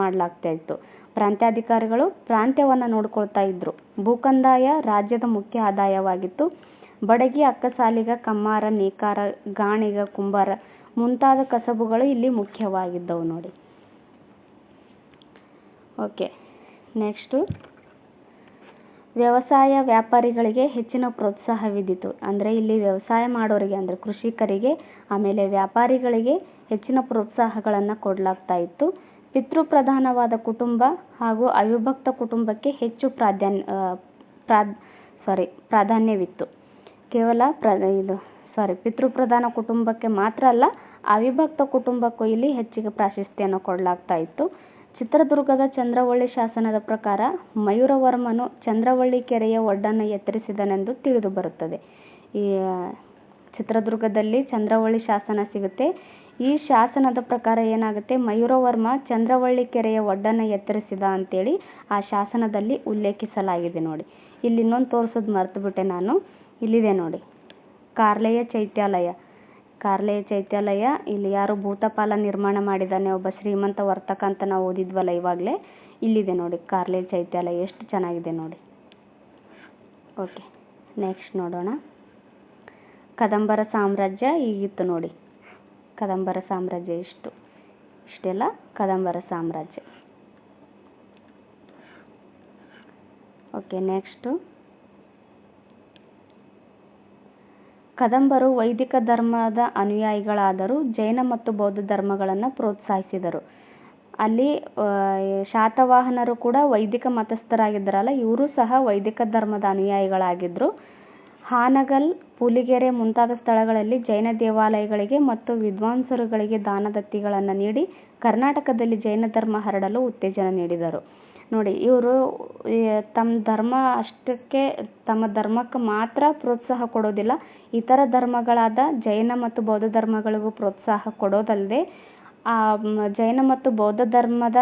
ಮಾಡಲಾಗ್ತಾ ಇತ್ತು. ಪ್ರಾಂತ್ಯಾಧಿಕಾರಿಗಳು ಪ್ರಾಂತ್ಯವನ್ನು ನೋಡಿಕೊಳ್ತಾ ಇದ್ರು. ಭೂಕಂದಾಯ ರಾಜ್ಯದ ಮುಖ್ಯ ಆದಾಯವಾಗಿತ್ತು. ಬಡಗಿ, ಅಕ್ಕಸಾಲಿಗ, ಕಮ್ಮಾರ, ನೇಕಾರ, ಗಾಣಿಗ, ಕುಂಬಾರ ಮುಂತಾದ ಕಸಬುಗಳು ಇಲ್ಲಿ ಮುಖ್ಯವಾಗಿದ್ದವು ನೋಡಿ. ಓಕೆ, ನೆಕ್ಸ್ಟು ವ್ಯವಸಾಯ ವ್ಯಾಪಾರಿಗಳಿಗೆ ಹೆಚ್ಚಿನ ಪ್ರೋತ್ಸಾಹವಿದ್ದಿತು. ಅಂದರೆ ಇಲ್ಲಿ ವ್ಯವಸಾಯ ಮಾಡೋರಿಗೆ, ಅಂದರೆ ಕೃಷಿಕರಿಗೆ, ಆಮೇಲೆ ವ್ಯಾಪಾರಿಗಳಿಗೆ ಹೆಚ್ಚಿನ ಪ್ರೋತ್ಸಾಹಗಳನ್ನು ಕೊಡಲಾಗ್ತಾ ಇತ್ತು. ಪಿತೃಪ್ರಧಾನವಾದ ಕುಟುಂಬ ಹಾಗೂ ಅವಿಭಕ್ತ ಕುಟುಂಬಕ್ಕೆ ಹೆಚ್ಚು ಪ್ರಾಧಾನ್ಯವಿತ್ತು. ಕೇವಲ ಪಿತೃಪ್ರಧಾನ ಕುಟುಂಬಕ್ಕೆ ಮಾತ್ರ ಅಲ್ಲ, ಅವಿಭಕ್ತ ಕುಟುಂಬಕ್ಕೂ ಇಲ್ಲಿ ಹೆಚ್ಚಿಗೆ ಪ್ರಾಶಸ್ತ್ಯವನ್ನು ಕೊಡಲಾಗ್ತಾ ಇತ್ತು. ಚಿತ್ರದುರ್ಗದ ಚಂದ್ರವಳ್ಳಿ ಶಾಸನದ ಪ್ರಕಾರ ಮಯೂರವರ್ಮನು ಚಂದ್ರವಳ್ಳಿ ಕೆರೆಯ ಒಡ್ಡನ್ನು ಎತ್ತರಿಸಿದನೆಂದು ತಿಳಿದು ಬರುತ್ತದೆ. ಈ ಚಿತ್ರದುರ್ಗದಲ್ಲಿ ಚಂದ್ರವಳ್ಳಿ ಶಾಸನ ಸಿಗುತ್ತೆ. ಈ ಶಾಸನದ ಪ್ರಕಾರ ಏನಾಗುತ್ತೆ? ಮಯೂರವರ್ಮ ಚಂದ್ರವಳ್ಳಿ ಕೆರೆಯ ಒಡ್ಡನ್ನು ಎತ್ತರಿಸಿದ ಅಂತೇಳಿ ಆ ಶಾಸನದಲ್ಲಿ ಉಲ್ಲೇಖಿಸಲಾಗಿದೆ ನೋಡಿ. ಇಲ್ಲಿ ಇನ್ನೊಂದು ತೋರಿಸೋದು ಮರ್ತುಬಿಟ್ಟೆ ನಾನು. ಇಲ್ಲಿದೆ ನೋಡಿ, ಕಾರ್ಲೆಯ ಚೈತ್ಯಾಲಯ. ಇಲ್ಲಿ ಯಾರು ಭೂತಪಾಲ ನಿರ್ಮಾಣ ಮಾಡಿದ್ದಾನೆ? ಒಬ್ಬ ಶ್ರೀಮಂತ ವರ್ತಕ ಅಂತ ನಾವು ಓದಿದ್ವಲ್ಲ ಇವಾಗಲೇ. ಇಲ್ಲಿದೆ ನೋಡಿ ಕಾರ್ಲೆಯ ಚೈತ್ಯಾಲಯ, ಎಷ್ಟು ಚೆನ್ನಾಗಿದೆ ನೋಡಿ. ಓಕೆ, ನೆಕ್ಸ್ಟ್ ನೋಡೋಣ. ಕದಂಬರ ಸಾಮ್ರಾಜ್ಯ ಹೀಗಿತ್ತು ನೋಡಿ. ಕದಂಬರ ಸಾಮ್ರಾಜ್ಯ ಇಷ್ಟೆಲ್ಲ ಕದಂಬರ ಸಾಮ್ರಾಜ್ಯ. ಓಕೆ, ನೆಕ್ಸ್ಟು ಕದಂಬರು ವೈದಿಕ ಧರ್ಮದ ಅನುಯಾಯಿಗಳಾದರೂ ಜೈನ ಮತ್ತು ಬೌದ್ಧ ಧರ್ಮಗಳನ್ನು ಪ್ರೋತ್ಸಾಹಿಸಿದರು. ಅಲ್ಲಿ ಶಾತವಾಹನರು ಕೂಡ ವೈದಿಕ ಮತಸ್ಥರಾಗಿದ್ದರಲ್ಲ, ಇವರು ಸಹ ವೈದಿಕ ಧರ್ಮದ ಅನುಯಾಯಿಗಳಾಗಿದ್ದರು. ಹಾನಗಲ್, ಪುಲಿಗೆರೆ ಮುಂತಾದ ಸ್ಥಳಗಳಲ್ಲಿ ಜೈನ ದೇವಾಲಯಗಳಿಗೆ ಮತ್ತು ವಿದ್ವಾಂಸರುಗಳಿಗೆ ದಾನದತ್ತಿಗಳನ್ನು ನೀಡಿ ಕರ್ನಾಟಕದಲ್ಲಿ ಜೈನ ಧರ್ಮ ಹರಡಲು ಉತ್ತೇಜನ ನೀಡಿದರು. ನೋಡಿ, ಇವರು ತಮ್ಮ ಧರ್ಮ ಅಷ್ಟಕ್ಕೆ, ತಮ್ಮ ಧರ್ಮಕ್ಕೆ ಮಾತ್ರ ಪ್ರೋತ್ಸಾಹ ಕೊಡೋದಿಲ್ಲ, ಇತರ ಧರ್ಮಗಳಾದ ಜೈನ ಮತ್ತು ಬೌದ್ಧ ಧರ್ಮಗಳಿಗೂ ಪ್ರೋತ್ಸಾಹ ಕೊಡೋದಲ್ಲದೆ ಜೈನ ಮತ್ತು ಬೌದ್ಧ ಧರ್ಮದ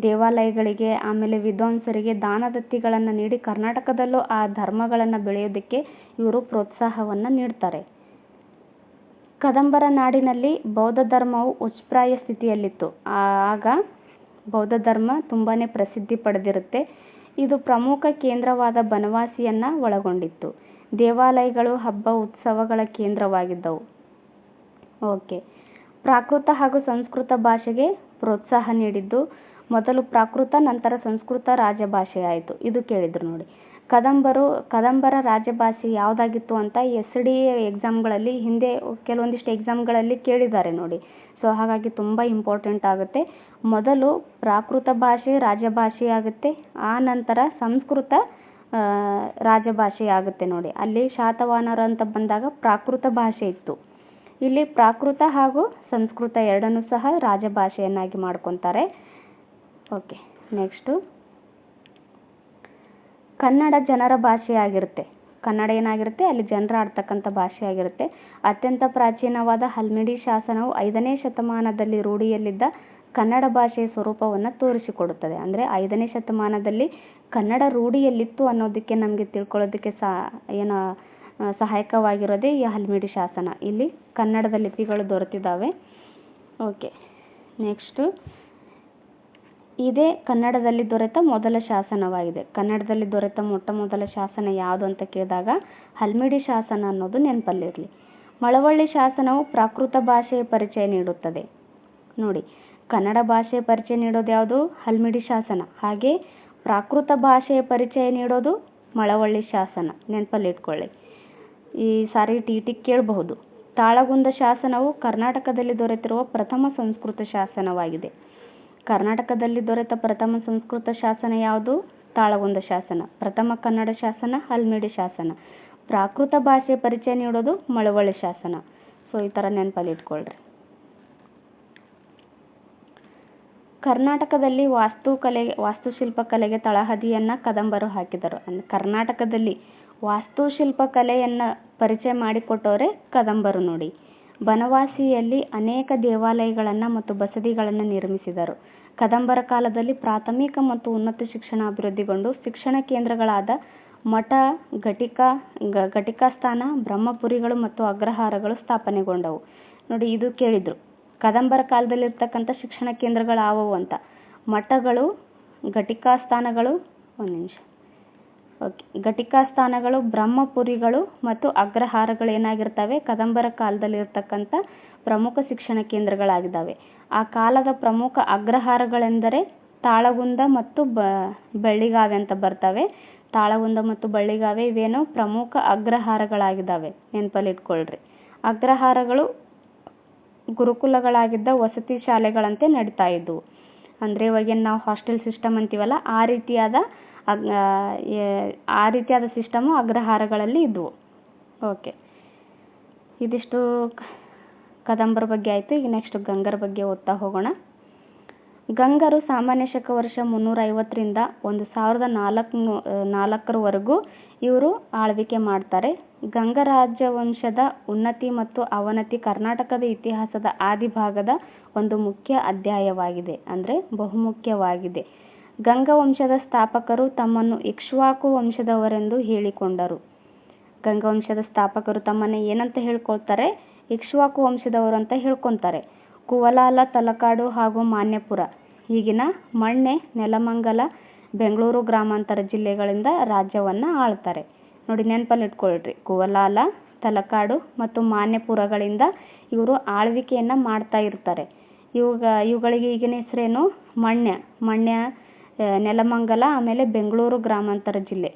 ದೇವಾಲಯಗಳಿಗೆ ಆಮೇಲೆ ವಿದ್ವಾಂಸರಿಗೆ ದಾನದತ್ತಿಗಳನ್ನು ನೀಡಿ ಕರ್ನಾಟಕದಲ್ಲೂ ಆ ಧರ್ಮಗಳನ್ನು ಬೆಳೆಯೋದಕ್ಕೆ ಇವರು ಪ್ರೋತ್ಸಾಹವನ್ನು ನೀಡ್ತಾರೆ. ಕದಂಬರ ನಾಡಿನಲ್ಲಿ ಬೌದ್ಧ ಧರ್ಮವು ಉಚ್ಛ್ರಾಯ ಸ್ಥಿತಿಯಲ್ಲಿತ್ತು. ಆಗ ಬೌದ್ಧ ಧರ್ಮ ತುಂಬಾ ಪ್ರಸಿದ್ಧಿ ಪಡೆದಿರುತ್ತೆ. ಇದು ಪ್ರಮುಖ ಕೇಂದ್ರವಾದ ಬನವಾಸಿಯನ್ನು ಒಳಗೊಂಡಿತ್ತು. ದೇವಾಲಯಗಳು ಹಬ್ಬ ಉತ್ಸವಗಳ ಕೇಂದ್ರವಾಗಿದ್ದವು. ಓಕೆ, ಪ್ರಾಕೃತ ಹಾಗೂ ಸಂಸ್ಕೃತ ಭಾಷೆಗೆ ಪ್ರೋತ್ಸಾಹ ನೀಡಿದ್ದು ಮೊದಲು ಪ್ರಾಕೃತ ನಂತರ ಸಂಸ್ಕೃತ ರಾಜಭಾಷೆಯಾಯಿತು. ಇದು ಕೇಳಿದ್ರು ನೋಡಿ. ಕದಂಬರ ರಾಜಭಾಷೆ ಯಾವುದಾಗಿತ್ತು ಅಂತ SDA ಎಕ್ಸಾಮ್ಗಳಲ್ಲಿ ಹಿಂದೆ ಕೆಲವೊಂದಿಷ್ಟು ಎಕ್ಸಾಮ್ಗಳಲ್ಲಿ ಕೇಳಿದ್ದಾರೆ ನೋಡಿ. ಸೊ ಹಾಗಾಗಿ ತುಂಬ ಇಂಪಾರ್ಟೆಂಟ್ ಆಗುತ್ತೆ. ಮೊದಲು ಪ್ರಾಕೃತ ಭಾಷೆ ರಾಜಭಾಷೆ ಆಗುತ್ತೆ, ಆ ನಂತರ ಸಂಸ್ಕೃತ ರಾಜಭಾಷೆ ಆಗುತ್ತೆ ನೋಡಿ. ಅಲ್ಲಿ ಶಾತವಾಹನರು ಅಂತ ಬಂದಾಗ ಪ್ರಾಕೃತ ಭಾಷೆ ಇತ್ತು. ಇಲ್ಲಿ ಪ್ರಾಕೃತ ಹಾಗೂ ಸಂಸ್ಕೃತ ಎರಡನ್ನೂ ಸಹ ರಾಜಭಾಷೆಯನ್ನಾಗಿ ಮಾಡ್ಕೊತಾರೆ. ಓಕೆ, ನೆಕ್ಸ್ಟು ಕನ್ನಡ ಜನರ ಭಾಷೆಯಾಗಿರುತ್ತೆ. ಕನ್ನಡ ಏನಾಗಿರುತ್ತೆ, ಅಲ್ಲಿ ಜನರ ಆಡ್ತಕ್ಕಂಥ ಭಾಷೆ ಆಗಿರುತ್ತೆ. ಅತ್ಯಂತ ಪ್ರಾಚೀನವಾದ ಹಲ್ಮಿಡಿ ಶಾಸನವು 5ನೇ ಶತಮಾನದಲ್ಲಿ ರೂಢಿಯಲ್ಲಿದ್ದ ಕನ್ನಡ ಭಾಷೆಯ ಸ್ವರೂಪವನ್ನು ತೋರಿಸಿಕೊಡುತ್ತದೆ. ಅಂದರೆ 5ನೇ ಶತಮಾನದಲ್ಲಿ ಕನ್ನಡ ರೂಢಿಯಲ್ಲಿತ್ತು ಅನ್ನೋದಕ್ಕೆ ನಮಗೆ ತಿಳ್ಕೊಳ್ಳೋದಕ್ಕೆ ಸಹಾಯಕವಾಗಿರೋದೇ ಈ ಹಲ್ಮಿಡಿ ಶಾಸನ. ಇಲ್ಲಿ ಕನ್ನಡದ ಲಿಪಿಗಳು ದೊರೆತಿದ್ದಾವೆ. ಓಕೆ, ನೆಕ್ಸ್ಟು ಇದೇ ಕನ್ನಡದಲ್ಲಿ ದೊರೆತ ಮೊದಲ ಶಾಸನವಾಗಿದೆ. ಕನ್ನಡದಲ್ಲಿ ದೊರೆತ ಮೊದಲ ಶಾಸನ ಯಾವುದು ಅಂತ ಕೇಳಿದಾಗ ಹಲ್ಮಿಡಿ ಶಾಸನ ಅನ್ನೋದು ನೆನಪಲ್ಲಿರಲಿ. ಮಳವಳ್ಳಿ ಶಾಸನವು ಪ್ರಾಕೃತ ಭಾಷೆಯ ಪರಿಚಯ ನೀಡುತ್ತದೆ. ನೋಡಿ, ಕನ್ನಡ ಭಾಷೆಯ ಪರಿಚಯ ನೀಡೋದು ಯಾವುದು, ಹಲ್ಮಿಡಿ ಶಾಸನ. ಹಾಗೆ ಪ್ರಾಕೃತ ಭಾಷೆಯ ಪರಿಚಯ ನೀಡೋದು ಮಳವಳ್ಳಿ ಶಾಸನ. ನೆನಪಲ್ಲಿಟ್ಕೊಳ್ಳಿ, ಈ ಸಾರಿ TT ಕೇಳಬಹುದು. ತಾಳಗುಂದ ಶಾಸನವು ಕರ್ನಾಟಕದಲ್ಲಿ ದೊರೆತಿರುವ ಪ್ರಥಮ ಸಂಸ್ಕೃತ ಶಾಸನವಾಗಿದೆ. ಕರ್ನಾಟಕದಲ್ಲಿ ದೊರೆತ ಪ್ರಥಮ ಸಂಸ್ಕೃತ ಶಾಸನ ಯಾವುದು, ತಾಳಗುಂದ ಶಾಸನ. ಪ್ರಥಮ ಕನ್ನಡ ಶಾಸನ ಹಲ್ಮಿಡಿ ಶಾಸನ. ಪ್ರಾಕೃತ ಭಾಷೆಯ ಪರಿಚಯ ನೀಡೋದು ಮಳವಳ್ಳಿ ಶಾಸನ. ಸೊ ಈ ಥರ ನೆನಪಲ್ಲಿಟ್ಕೊಳ್ರಿ. ಕರ್ನಾಟಕದಲ್ಲಿ ವಾಸ್ತುಶಿಲ್ಪ ಕಲೆಗೆ ತಳಹದಿಯನ್ನು ಕದಂಬರು ಹಾಕಿದರು. ಕರ್ನಾಟಕದಲ್ಲಿ ವಾಸ್ತುಶಿಲ್ಪ ಕಲೆಯನ್ನು ಪರಿಚಯ ಮಾಡಿಕೊಟ್ಟವರೇ ಕದಂಬರು ನೋಡಿ. ಬನವಾಸಿಯಲ್ಲಿ ಅನೇಕ ದೇವಾಲಯಗಳನ್ನು ಮತ್ತು ಬಸದಿಗಳನ್ನು ನಿರ್ಮಿಸಿದರು. ಕದಂಬರ ಕಾಲದಲ್ಲಿ ಪ್ರಾಥಮಿಕ ಮತ್ತು ಉನ್ನತ ಶಿಕ್ಷಣ ಅಭಿವೃದ್ಧಿಗೊಂಡು ಶಿಕ್ಷಣ ಕೇಂದ್ರಗಳಾದ ಮಠ, ಘಟಿಕಾಸ್ಥಾನ, ಬ್ರಹ್ಮಪುರಿಗಳು ಮತ್ತು ಅಗ್ರಹಾರಗಳು ಸ್ಥಾಪನೆಗೊಂಡವು. ನೋಡಿ, ಇದು ಕೇಳಿದ್ರು, ಕದಂಬರ ಕಾಲದಲ್ಲಿರ್ತಕ್ಕಂಥ ಶಿಕ್ಷಣ ಕೇಂದ್ರಗಳು ಯಾವುವು ಅಂತ. ಮಠಗಳು, ಘಟಿಕಾಸ್ಥಾನಗಳು, ಘಟಿಕಾಸ್ಥಾನಗಳು, ಬ್ರಹ್ಮಪುರಿಗಳು ಮತ್ತು ಅಗ್ರಹಾರಗಳು ಏನಾಗಿರ್ತವೆ, ಕದಂಬರ ಕಾಲದಲ್ಲಿರ್ತಕ್ಕಂಥ ಪ್ರಮುಖ ಶಿಕ್ಷಣ ಕೇಂದ್ರಗಳಾಗಿದ್ದಾವೆ. ಆ ಕಾಲದ ಪ್ರಮುಖ ಅಗ್ರಹಾರಗಳೆಂದರೆ ತಾಳಗುಂದ ಮತ್ತು ಬಳ್ಳಿಗಾವೆ ಅಂತ ಬರ್ತವೆ. ತಾಳಗುಂದ ಮತ್ತು ಬಳ್ಳಿಗಾವೆ ಇವೇನೋ ಪ್ರಮುಖ ಅಗ್ರಹಾರಗಳಾಗಿದ್ದಾವೆ, ನೆನಪಲ್ಲಿಟ್ಕೊಳ್ರಿ. ಅಗ್ರಹಾರಗಳು ಗುರುಕುಲಗಳಾಗಿದ್ದ ವಸತಿ ಶಾಲೆಗಳಂತೆ ನಡೀತಾ ಇದ್ವು. ಅಂದರೆ ಇವಾಗೇನು ನಾವು ಹಾಸ್ಟೆಲ್ ಸಿಸ್ಟಮ್ ಅಂತೀವಲ್ಲ, ಆ ರೀತಿಯಾದ ಸಿಸ್ಟಮು ಅಗ್ರಹಾರಗಳಲ್ಲಿ ಇದ್ವು. ಓಕೆ, ಇದಿಷ್ಟು ಕದಂಬರ ಬಗ್ಗೆ ಆಯಿತು. ಈಗ ನೆಕ್ಸ್ಟ್ ಗಂಗರ ಬಗ್ಗೆ ಓದ್ತಾ ಹೋಗೋಣ. ಗಂಗರು ಸಾಮಾನ್ಯ ಶಕ ವರ್ಷ 350ರಿಂದ 1004ರವರೆಗೂ ಇವರು ಆಳ್ವಿಕೆ ಮಾಡ್ತಾರೆ. ಗಂಗ ರಾಜವಂಶದ ಉನ್ನತಿ ಮತ್ತು ಅವನತಿ ಕರ್ನಾಟಕದ ಇತಿಹಾಸದ ಆದಿ ಭಾಗದ ಒಂದು ಮುಖ್ಯ ಅಧ್ಯಾಯವಾಗಿದೆ, ಅಂದರೆ ಬಹುಮುಖ್ಯವಾಗಿದೆ. ಗಂಗ ವಂಶದ ಸ್ಥಾಪಕರು ತಮ್ಮನ್ನು ಇಕ್ಷ್ವಾಕು ವಂಶದವರೆಂದು ಹೇಳಿಕೊಂಡರು. ಗಂಗವಂಶದ ಸ್ಥಾಪಕರು ತಮ್ಮನ್ನು ಏನಂತ ಹೇಳ್ಕೊಳ್ತಾರೆ, ಇಕ್ಷ್ವಾಕು ವಂಶದವರು ಅಂತ ಹೇಳ್ಕೊತಾರೆ. ಕುವಲಾಲ, ತಲಕಾಡು ಹಾಗೂ ಮಾನ್ಯಪುರ ಈಗಿನ ಮಣ್ಣೆ, ನೆಲಮಂಗಲ, ಬೆಂಗಳೂರು ಗ್ರಾಮಾಂತರ ಜಿಲ್ಲೆಗಳಿಂದ ರಾಜ್ಯವನ್ನು ಆಳ್ತಾರೆ. ನೋಡಿ ನೆನಪಲ್ಲಿ ಇಟ್ಕೊಳ್ರಿ. ಕುವಲಾಲ, ತಲಕಾಡು ಮತ್ತು ಮಾನ್ಯಪುರಗಳಿಂದ ಇವರು ಆಳ್ವಿಕೆಯನ್ನು ಮಾಡ್ತಾ ಇರ್ತಾರೆ. ಇವುಗಳಿಗೆ ಈಗಿನ ಹೆಸರೇನು? ಮಣ್ಯ, ನೆಲಮಂಗಲ, ಆಮೇಲೆ ಬೆಂಗಳೂರು ಗ್ರಾಮಾಂತರ ಜಿಲ್ಲೆ.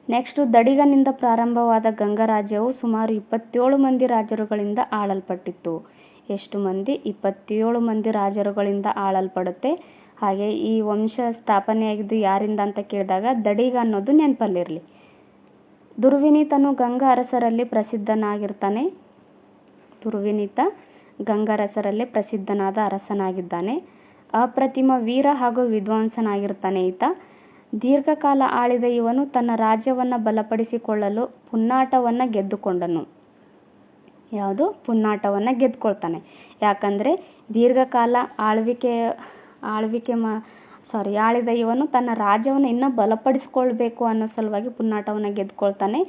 ನೆಕ್ಸ್ಟು ದಡಿಗನಿಂದ ಪ್ರಾರಂಭವಾದ ಗಂಗ ರಾಜ್ಯವು ಸುಮಾರು 27 ಮಂದಿ ರಾಜರುಗಳಿಂದ ಆಳಲ್ಪಟ್ಟಿತ್ತು. ಎಷ್ಟು ಮಂದಿ? 27 ಮಂದಿ ರಾಜರುಗಳಿಂದ ಆಳಲ್ಪಡುತ್ತೆ. ಹಾಗೆ ಈ ವಂಶ ಸ್ಥಾಪನೆಯಾಗಿದ್ದು ಯಾರಿಂದ ಅಂತ ಕೇಳಿದಾಗ ದಡಿಗ ಅನ್ನೋದು ನೆನಪಲ್ಲಿರಲಿ. ದುರ್ವಿನೀತನು ಗಂಗ ಅರಸರಲ್ಲಿ ಪ್ರಸಿದ್ಧನಾಗಿರ್ತಾನೆ. ದುರ್ವಿನೀತ ಗಂಗ ಅರಸರಲ್ಲಿ ಪ್ರಸಿದ್ಧನಾದ ಅರಸನಾಗಿದ್ದಾನೆ. ಅಪ್ರತಿಮ ವೀರ ಹಾಗೂ ವಿದ್ವಾಂಸನಾಗಿರ್ತಾನೆ ಈತ. ದೀರ್ಘಕಾಲ ಆಳಿದ ಇವನು ತನ್ನ ರಾಜ್ಯವನ್ನು ಬಲಪಡಿಸಿಕೊಳ್ಳಲು ಪುನ್ನಾಟವನ್ನು ಗೆದ್ದುಕೊಂಡನು. ಯಾವುದು? ಪುನ್ನಾಟವನ್ನು ಗೆದ್ದುಕೊಳ್ತಾನೆ. ಯಾಕಂದರೆ ದೀರ್ಘಕಾಲ ಆಳಿದ ಇವನು ತನ್ನ ರಾಜ್ಯವನ್ನು ಇನ್ನೂ ಬಲಪಡಿಸಿಕೊಳ್ಬೇಕು ಅನ್ನೋ ಸಲುವಾಗಿ ಪುನ್ನಾಟವನ್ನು ಗೆದ್ದುಕೊಳ್ತಾನೆ.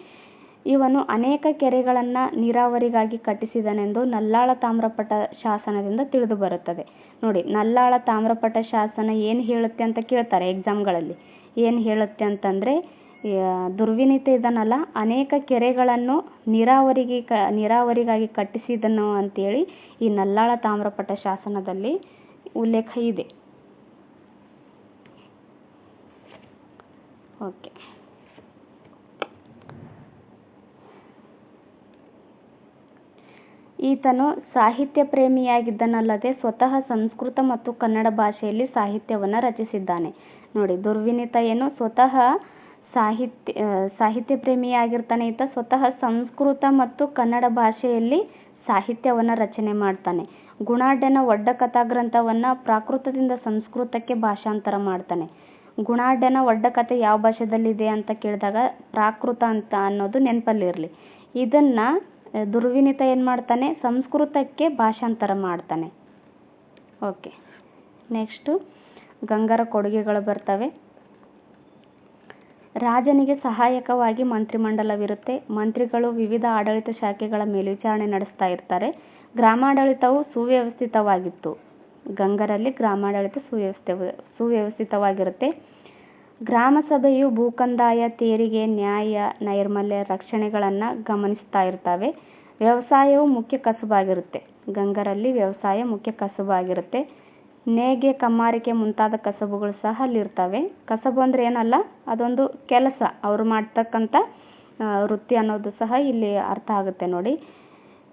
ಇವನು ಅನೇಕ ಕೆರೆಗಳನ್ನು ನೀರಾವರಿಗಾಗಿ ಕಟ್ಟಿಸಿದನೆಂದು ನಲ್ಲಾಳ ತಾಮ್ರಪಟ ಶಾಸನದಿಂದ ತಿಳಿದು ಬರುತ್ತದೆ. ನೋಡಿ, ನಲ್ಲಾಳ ತಾಮ್ರಪಟ ಶಾಸನ ಏನು ಹೇಳುತ್ತೆ ಅಂತ ಕೇಳ್ತಾರೆ ಎಕ್ಸಾಮ್ಗಳಲ್ಲಿ. ಏನು ಹೇಳುತ್ತೆ ಅಂತಂದರೆ, ದುರ್ವಿನೀತ ಇದನ್ನಲ್ಲ, ಅನೇಕ ಕೆರೆಗಳನ್ನು ನೀರಾವರಿಗಾಗಿ ಕಟ್ಟಿಸಿದನು ಅಂತೇಳಿ ಈ ನಲ್ಲಾಳ ತಾಮ್ರಪಟ ಶಾಸನದಲ್ಲಿ ಉಲ್ಲೇಖ ಇದೆ. ಓಕೆ. ಈತನು ಸಾಹಿತ್ಯ ಪ್ರೇಮಿಯಾಗಿದ್ದನಲ್ಲದೆ ಸ್ವತಃ ಸಂಸ್ಕೃತ ಮತ್ತು ಕನ್ನಡ ಭಾಷೆಯಲ್ಲಿ ಸಾಹಿತ್ಯವನ್ನು ರಚಿಸಿದ್ದಾನೆ. ನೋಡಿ, ದುರ್ವಿನೀತ ಏನು ಸ್ವತಃ ಸಾಹಿತ್ಯ ಪ್ರೇಮಿಯಾಗಿರ್ತಾನೆ. ಈತ ಸ್ವತಃ ಸಂಸ್ಕೃತ ಮತ್ತು ಕನ್ನಡ ಭಾಷೆಯಲ್ಲಿ ಸಾಹಿತ್ಯವನ್ನು ರಚನೆ ಮಾಡ್ತಾನೆ. ಗುಣಾಢ್ಯನ ಒಡ್ಡ ಕಥಾಗ್ರಂಥವನ್ನು ಪ್ರಾಕೃತದಿಂದ ಸಂಸ್ಕೃತಕ್ಕೆ ಭಾಷಾಂತರ ಮಾಡ್ತಾನೆ. ಗುಣಾಢ್ಯನ ಒಡ್ಡ ಕಥೆ ಯಾವ ಭಾಷೆದಲ್ಲಿದೆ ಅಂತ ಕೇಳಿದಾಗ ಪ್ರಾಕೃತ ಅಂತ ಅನ್ನೋದು ನೆನಪಲ್ಲಿರಲಿ. ಇದನ್ನು ದುರ್ವಿನೀತ ಏನು ಮಾಡ್ತಾನೆ? ಸಂಸ್ಕೃತಕ್ಕೆ ಭಾಷಾಂತರ ಮಾಡ್ತಾನೆ. ಓಕೆ. ನೆಕ್ಸ್ಟು ಗಂಗರ ಕೊಡುಗೆಗಳು ಬರ್ತವೆ. ರಾಜನಿಗೆ ಸಹಾಯಕವಾಗಿ ಮಂತ್ರಿಮಂಡಲವಿರುತ್ತೆ. ಮಂತ್ರಿಗಳು ವಿವಿಧ ಆಡಳಿತ ಶಾಖೆಗಳ ಮೇಲ್ವಿಚಾರಣೆ ನಡೆಸ್ತಾ ಇರ್ತಾರೆ. ಗ್ರಾಮಾಡಳಿತವು ಸುವ್ಯವಸ್ಥಿತವಾಗಿತ್ತು. ಗಂಗರಲ್ಲಿ ಗ್ರಾಮಾಡಳಿತ ಸುವ್ಯವಸ್ಥಿತವಾಗಿರುತ್ತೆ. ಗ್ರಾಮ ಸಭೆಯು ಭೂಕಂದಾಯ, ತೆರಿಗೆ, ನ್ಯಾಯ, ನೈರ್ಮಲ್ಯ, ರಕ್ಷಣೆಗಳನ್ನು ಗಮನಿಸ್ತಾ ಇರ್ತವೆ. ವ್ಯವಸಾಯವು ಮುಖ್ಯ ಕಸುಬಾಗಿರುತ್ತೆ. ಗಂಗರಲ್ಲಿ ವ್ಯವಸಾಯ ಮುಖ್ಯ ಕಸುಬಾಗಿರುತ್ತೆ. ನೇಯ್ಗೆ, ಕಮ್ಮಾರಿಕೆ ಮುಂತಾದ ಕಸಬುಗಳು ಸಹ ಅಲ್ಲಿರ್ತವೆ. ಕಸಬು ಅಂದರೆ ಏನಲ್ಲ, ಅದೊಂದು ಕೆಲಸ, ಅವರು ಮಾಡ್ತಕ್ಕಂಥ ವೃತ್ತಿ ಅನ್ನೋದು ಸಹ ಇಲ್ಲಿ ಅರ್ಥ ಆಗುತ್ತೆ. ನೋಡಿ,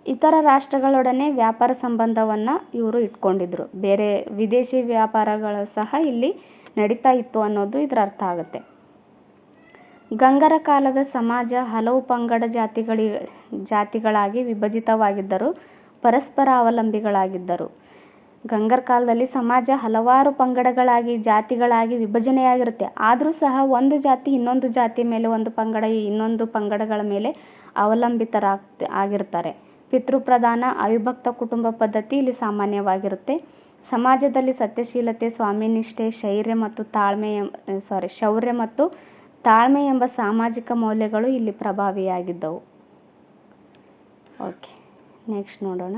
ಇತರ ರಾಷ್ಟ್ರಗಳೊಡನೆ ವ್ಯಾಪಾರ ಸಂಬಂಧವನ್ನು ಇವರು ಇಟ್ಕೊಂಡಿದ್ರು. ಬೇರೆ ವಿದೇಶಿ ವ್ಯಾಪಾರಗಳು ಸಹ ಇಲ್ಲಿ ನಡೀತಾ ಇತ್ತು ಅನ್ನೋದು ಇದರ ಅರ್ಥ ಆಗುತ್ತೆ. ಗಂಗರ ಕಾಲದ ಸಮಾಜ ಹಲವು ಪಂಗಡ ಜಾತಿಗಳಾಗಿ ವಿಭಜಿತವಾಗಿದ್ದರು, ಪರಸ್ಪರ ಅವಲಂಬಿಗಳಾಗಿದ್ದರು. ಗಂಗರ ಕಾಲದಲ್ಲಿ ಸಮಾಜ ಹಲವಾರು ಪಂಗಡಗಳಾಗಿ ಜಾತಿಗಳಾಗಿ ವಿಭಜನೆಯಾಗಿರುತ್ತೆ. ಆದರೂ ಸಹ ಒಂದು ಜಾತಿ ಇನ್ನೊಂದು ಜಾತಿ ಮೇಲೆ, ಒಂದು ಪಂಗಡ ಇನ್ನೊಂದು ಪಂಗಡಗಳ ಮೇಲೆ ಆಗಿರ್ತಾರೆ. ಪಿತೃಪ್ರಧಾನ ಅವಿಭಕ್ತ ಕುಟುಂಬ ಪದ್ಧತಿ ಇಲ್ಲಿ ಸಾಮಾನ್ಯವಾಗಿರುತ್ತೆ. ಸಮಾಜದಲ್ಲಿ ಸತ್ಯಶೀಲತೆ, ಸ್ವಾಮಿನಿಷ್ಠೆ, ಶೌರ್ಯ ಮತ್ತು ತಾಳ್ಮೆ ಎಂಬ ಸಾಮಾಜಿಕ ಮೌಲ್ಯಗಳು ಇಲ್ಲಿ ಪ್ರಭಾವಿಯಾಗಿದ್ದವು. ಓಕೆ. ನೆಕ್ಸ್ಟ್ ನೋಡೋಣ.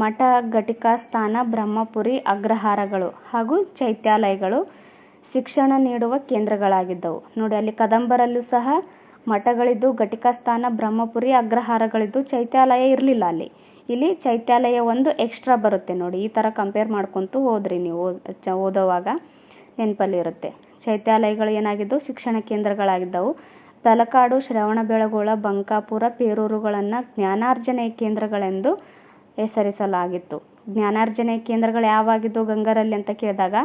ಮಠ, ಘಟಿಕಾಸ್ಥಾನ, ಬ್ರಹ್ಮಪುರಿ, ಅಗ್ರಹಾರಗಳು ಹಾಗೂ ಚೈತ್ಯಾಲಯಗಳು ಶಿಕ್ಷಣ ನೀಡುವ ಕೇಂದ್ರಗಳಾಗಿದ್ದವು. ನೋಡಿ, ಅಲ್ಲಿ ಕದಂಬರಲ್ಲೂ ಸಹ ಮಠಗಳಿದ್ದು, ಘಟಿಕಾಸ್ಥಾನ, ಬ್ರಹ್ಮಪುರಿ, ಅಗ್ರಹಾರಗಳಿದ್ದು, ಚೈತ್ಯಾಲಯ ಇರಲಿಲ್ಲ ಅಲ್ಲಿ. ಇಲ್ಲಿ ಚೈತ್ಯಾಲಯ ಒಂದು ಎಕ್ಸ್ಟ್ರಾ ಬರುತ್ತೆ. ನೋಡಿ, ಈ ಥರ ಕಂಪೇರ್ ಮಾಡ್ಕೊತು ಹೋದ್ರಿ ನೀವು ಓದೋವಾಗ ನೆನಪಲ್ಲಿರುತ್ತೆ. ಚೈತ್ಯಾಲಯಗಳು ಏನಾಗಿದ್ದವು? ಶಿಕ್ಷಣ ಕೇಂದ್ರಗಳಾಗಿದ್ದವು. ತಲಕಾಡು, ಶ್ರವಣಬೆಳಗೊಳ, ಬಂಕಾಪುರ, ಪೇರೂರುಗಳನ್ನು ಜ್ಞಾನಾರ್ಜನೆಯ ಕೇಂದ್ರಗಳೆಂದು ಹೆಸರಿಸಲಾಗಿತ್ತು. ಜ್ಞಾನಾರ್ಜನೆಯ ಕೇಂದ್ರಗಳು ಯಾವಾಗಿದ್ದವು ಗಂಗರಲ್ಲಿ ಅಂತ ಕೇಳಿದಾಗ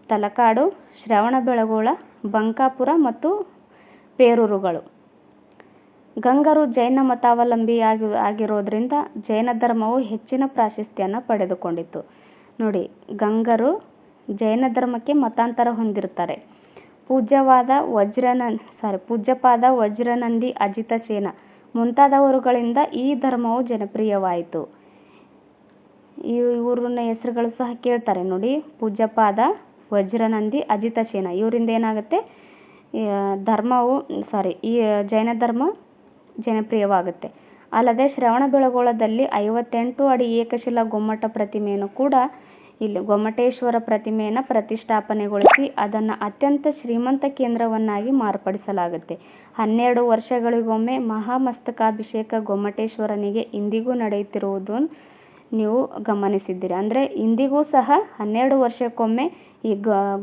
ತಲಕಾಡು, ಶ್ರವಣಬೆಳಗೊಳ, ಬಂಕಾಪುರ ಮತ್ತು ಪೇರೂರುಗಳು. ಗಂಗರು ಜೈನ ಮತಾವಲಂಬಿಯಾಗಿರೋದ್ರಿಂದ ಜೈನ ಧರ್ಮವು ಹೆಚ್ಚಿನ ಪ್ರಾಶಸ್ತ್ಯವನ್ನು ಪಡೆದುಕೊಂಡಿತ್ತು. ನೋಡಿ, ಗಂಗರು ಜೈನ ಧರ್ಮಕ್ಕೆ ಮತಾಂತರ ಹೊಂದಿರ್ತಾರೆ. ಪೂಜ್ಯಪಾದ ವಜ್ರನಂದಿ, ಅಜಿತಸೇನ ಮುಂತಾದವರುಗಳಿಂದ ಈ ಧರ್ಮವು ಜನಪ್ರಿಯವಾಯಿತು. ಇವ್ರನ್ನ ಹೆಸರುಗಳು ಸಹ ಕೇಳ್ತಾರೆ. ನೋಡಿ, ಪೂಜ್ಯಪಾದ, ವಜ್ರನಂದಿ, ಅಜಿತಸೇನ ಇವರಿಂದ ಏನಾಗುತ್ತೆ? ಈ ಜೈನ ಧರ್ಮ ಜನಪ್ರಿಯವಾಗುತ್ತೆ. ಅಲ್ಲದೆ ಶ್ರವಣಬೆಳಗೊಳದಲ್ಲಿ 58 ಅಡಿ ಏಕಶಿಲಾ ಗೊಮ್ಮಟ ಪ್ರತಿಮೆಯನ್ನು ಕೂಡ ಇಲ್ಲಿ ಗೊಮ್ಮಟೇಶ್ವರ ಪ್ರತಿಮೆಯನ್ನು ಪ್ರತಿಷ್ಠಾಪನೆಗೊಳಿಸಿ ಅದನ್ನು ಅತ್ಯಂತ ಶ್ರೀಮಂತ ಕೇಂದ್ರವನ್ನಾಗಿ ಮಾರ್ಪಡಿಸಲಾಗುತ್ತೆ. 12 ವರ್ಷಗಳಿಗೊಮ್ಮೆ ಮಹಾಮಸ್ತಕಾಭಿಷೇಕ ಗೊಮ್ಮಟೇಶ್ವರನಿಗೆ ಇಂದಿಗೂ ನಡೆಯುತ್ತಿರುವುದು ನೀವು ಗಮನಿಸಿದ್ದೀರಿ. ಅಂದರೆ ಇಂದಿಗೂ ಸಹ 12 ವರ್ಷಕ್ಕೊಮ್ಮೆ ಈ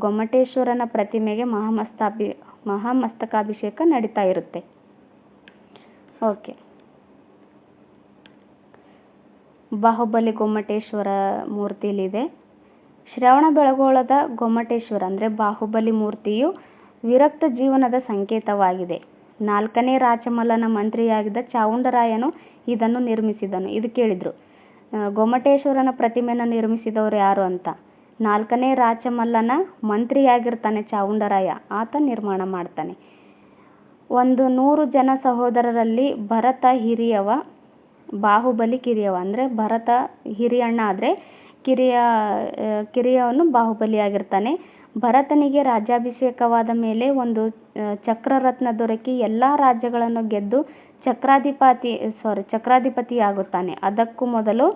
ಗೊಮ್ಮಟೇಶ್ವರನ ಪ್ರತಿಮೆಗೆ ಮಹಾಮಸ್ತಕಾಭಿಷೇಕ ನಡೀತಾ ಇರುತ್ತೆ. ಓಕೆ, ಬಾಹುಬಲಿ ಗೊಮ್ಮಟೇಶ್ವರ ಮೂರ್ತಿಲಿದೆ. ಶ್ರವಣಬೆಳಗೊಳದ ಗೊಮ್ಮಟೇಶ್ವರ ಅಂದರೆ ಬಾಹುಬಲಿ ಮೂರ್ತಿಯು ವಿರಕ್ತ ಜೀವನದ ಸಂಕೇತವಾಗಿದೆ. 4ನೇ ರಾಚಮಲ್ಲನ ಮಂತ್ರಿಯಾಗಿದ್ದ ಚಾವುಂಡರಾಯನು ಇದನ್ನು ನಿರ್ಮಿಸಿದನು. ಇದು ಕೇಳಿದ್ರು, ಗೊಮ್ಮಟೇಶ್ವರನ ಪ್ರತಿಮೆಯನ್ನು ನಿರ್ಮಿಸಿದವರು ಯಾರು ಅಂತ. 4ನೇ ರಾಚಮಲ್ಲನ ಮಂತ್ರಿಯಾಗಿರ್ತಾನೆ ಚಾವುಂಡರಾಯ, ಆತ ನಿರ್ಮಾಣ ಮಾಡ್ತಾನೆ. 100 ಜನ ಸಹೋದರರಲ್ಲಿ ಭರತ ಹಿರಿಯವ, ಬಾಹುಬಲಿ ಕಿರಿಯವ. ಅಂದರೆ ಭರತ ಹಿರಿಯಣ್ಣ ಆದರೆ ಕಿರಿಯವನು ಬಾಹುಬಲಿ ಆಗಿರ್ತಾನೆ. ಭರತನಿಗೆ ರಾಜ್ಯಾಭಿಷೇಕವಾದ ಮೇಲೆ ಒಂದು ಚಕ್ರರತ್ನ ದೊರಕಿ ಎಲ್ಲ ರಾಜ್ಯಗಳನ್ನು ಗೆದ್ದು ಚಕ್ರಾಧಿಪತಿಯಾಗುತ್ತಾನೆ. ಅದಕ್ಕೂ ಮೊದಲು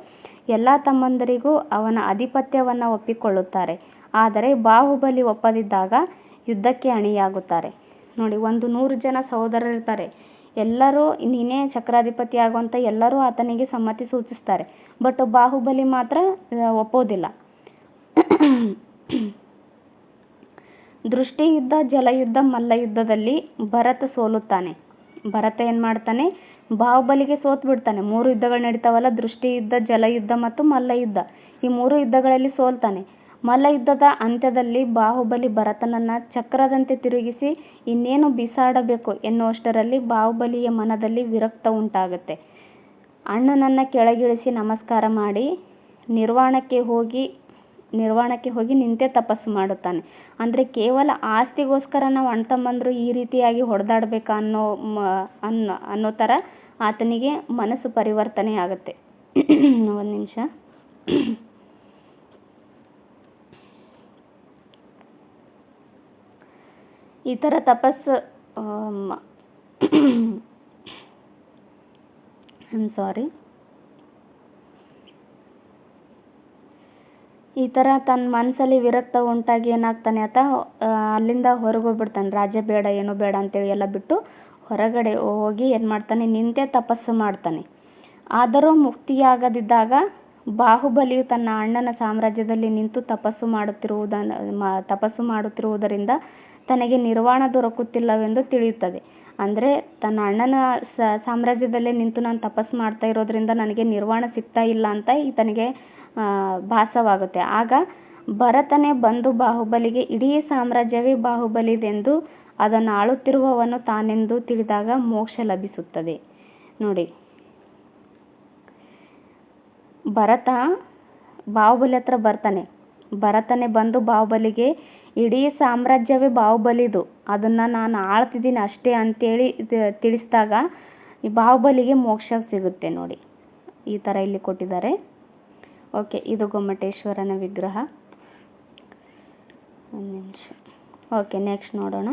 ಎಲ್ಲ ತಮ್ಮಂದರಿಗೂ ಅವನ ಆಧಿಪತ್ಯವನ್ನು ಒಪ್ಪಿಕೊಳ್ಳುತ್ತಾರೆ. ಆದರೆ ಬಾಹುಬಲಿ ಒಪ್ಪದಿದ್ದಾಗ ಯುದ್ಧಕ್ಕೆ ಅಣಿಯಾಗುತ್ತಾರೆ. ನೋಡಿ, 100 ಜನ ಸಹೋದರರಿರ್ತಾರೆ. ಎಲ್ಲರೂ ನೀನೇ ಚಕ್ರಾಧಿಪತಿ ಆಗುವಂತ ಎಲ್ಲರೂ ಆತನಿಗೆ ಸಮ್ಮತಿ ಸೂಚಿಸ್ತಾರೆ. ಬಟ್ ಬಾಹುಬಲಿ ಮಾತ್ರ ಒಪ್ಪೋದಿಲ್ಲ. ದೃಷ್ಟಿಯುದ್ಧ, ಜಲಯುದ್ಧ, ಮಲ್ಲಯುದ್ಧದಲ್ಲಿ ಭರತ ಸೋಲುತ್ತಾನೆ. ಭರತ ಏನ್ ಮಾಡ್ತಾನೆ, ಬಾಹುಬಲಿಗೆ ಸೋತ್ ಬಿಡ್ತಾನೆ. 3 ಯುದ್ಧಗಳು ನಡೀತಾವಲ್ಲ, ದೃಷ್ಟಿಯುದ್ಧ, ಜಲಯುದ್ಧ ಮತ್ತು ಮಲ್ಲಯುದ್ಧ. ಈ 3 ಯುದ್ಧಗಳಲ್ಲಿ ಸೋಲ್ತಾನೆ. ಮಲ್ಲಯುದ್ಧದ ಅಂತ್ಯದಲ್ಲಿ ಬಾಹುಬಲಿ ಭರತನನ್ನ ಚಕ್ರದಂತೆ ತಿರುಗಿಸಿ ಇನ್ನೇನು ಬಿಸಾಡಬೇಕು ಎನ್ನುವಷ್ಟರಲ್ಲಿ ಬಾಹುಬಲಿಯ ಮನದಲ್ಲಿ ವಿರಕ್ತ ಉಂಟಾಗುತ್ತೆ. ಅಣ್ಣನನ್ನ ಕೆಳಗಿಳಿಸಿ ನಮಸ್ಕಾರ ಮಾಡಿ ನಿರ್ವಾಣಕ್ಕೆ ಹೋಗಿ ನಿಂತೆ ತಪಸ್ಸು ಮಾಡುತ್ತಾನೆ. ಅಂದ್ರೆ ಕೇವಲ ಆಸ್ತಿಗೋಸ್ಕರ ನಾವು ಅಣ್ಣ ತಮ್ಮಂದ್ರು ಈ ರೀತಿಯಾಗಿ ಹೊಡೆದಾಡ್ಬೇಕಾ ಅನ್ನೋ ತರ ಆತನಿಗೆ ಮನಸ್ಸು ಪರಿವರ್ತನೆ ಆಗುತ್ತೆ. ಒಂದು ನಿಮಿಷ. ಈ ತರ ತಪಸ್ಸು ಈ ತರ ತನ್ನ ಮನಸ್ಸಲ್ಲಿ ವಿರಕ್ತ ಉಂಟಾಗಿ ಏನಾಗ್ತಾನೆ ಆತ ಅಲ್ಲಿಂದ ಹೊರಗೆ ಹೋಗ್ಬಿಡ್ತಾನೆ. ರಾಜ್ಯ ಬೇಡ, ಏನು ಬೇಡ ಅಂತೇಳಿ ಎಲ್ಲ ಬಿಟ್ಟು ಹೊರಗಡೆ ಹೋಗಿ ಏನ್ ಮಾಡ್ತಾನೆ, ನಿಂತೆ ತಪಸ್ಸು ಮಾಡ್ತಾನೆ. ಆದರೂ ಮುಕ್ತಿಯಾಗದಿದ್ದಾಗ ಬಾಹುಬಲಿಯು ತನ್ನ ಅಣ್ಣನ ಸಾಮ್ರಾಜ್ಯದಲ್ಲಿ ನಿಂತು ತಪಸ್ಸು ಮಾಡುತ್ತಿರುವುದರಿಂದ ತನಗೆ ನಿರ್ವಾಣ ದೊರಕುತ್ತಿಲ್ಲವೆಂದು ತಿಳಿಯುತ್ತದೆ. ಅಂದ್ರೆ ತನ್ನ ಅಣ್ಣನ ಸಾಮ್ರಾಜ್ಯದಲ್ಲೇ ನಿಂತು ನಾನು ತಪಸ್ಸು ಮಾಡ್ತಾ ಇರೋದ್ರಿಂದ ನನಗೆ ನಿರ್ವಾಣ ಸಿಗ್ತಾ ಇಲ್ಲ ಅಂತ ಈತನಿಗೆ ಭಾಸವಾಗುತ್ತೆ. ಆಗ ಭರತನೇ ಬಂದು ಬಾಹುಬಲಿಗೆ ಇಡೀ ಸಾಮ್ರಾಜ್ಯವೇ ಬಾಹುಬಲಿದೆಂದು ಅದನ್ನು ಆಳುತ್ತಿರುವವನು ತಾನೆಂದು ತಿಳಿದಾಗ ಮೋಕ್ಷ ಲಭಿಸುತ್ತದೆ. ನೋಡಿ, ಭರತ ಬಾಹುಬಲಿ ಹತ್ರ ಬರ್ತಾನೆ. ಭರತನೇ ಬಂದು ಬಾಹುಬಲಿಗೆ ಇಡೀ ಸಾಮ್ರಾಜ್ಯವೇ ಬಾಹುಬಲಿದು, ಅದನ್ನ ನಾನು ಆಳ್ತಿದ್ದೀನಿ ಅಷ್ಟೇ ಅಂತೇಳಿ ತಿಳಿಸಿದಾಗ ಈ ಬಾಹುಬಲಿಗೆ ಮೋಕ್ಷ ಸಿಗುತ್ತೆ. ನೋಡಿ, ಈ ತರ ಇಲ್ಲಿ ಕೊಟ್ಟಿದ್ದಾರೆ. ಓಕೆ, ಇದು ಗೊಮ್ಮಟೇಶ್ವರನ ವಿಗ್ರಹ. ಒಂದು ನಿಮಿಷ. ಓಕೆ, ನೆಕ್ಸ್ಟ್ ನೋಡೋಣ.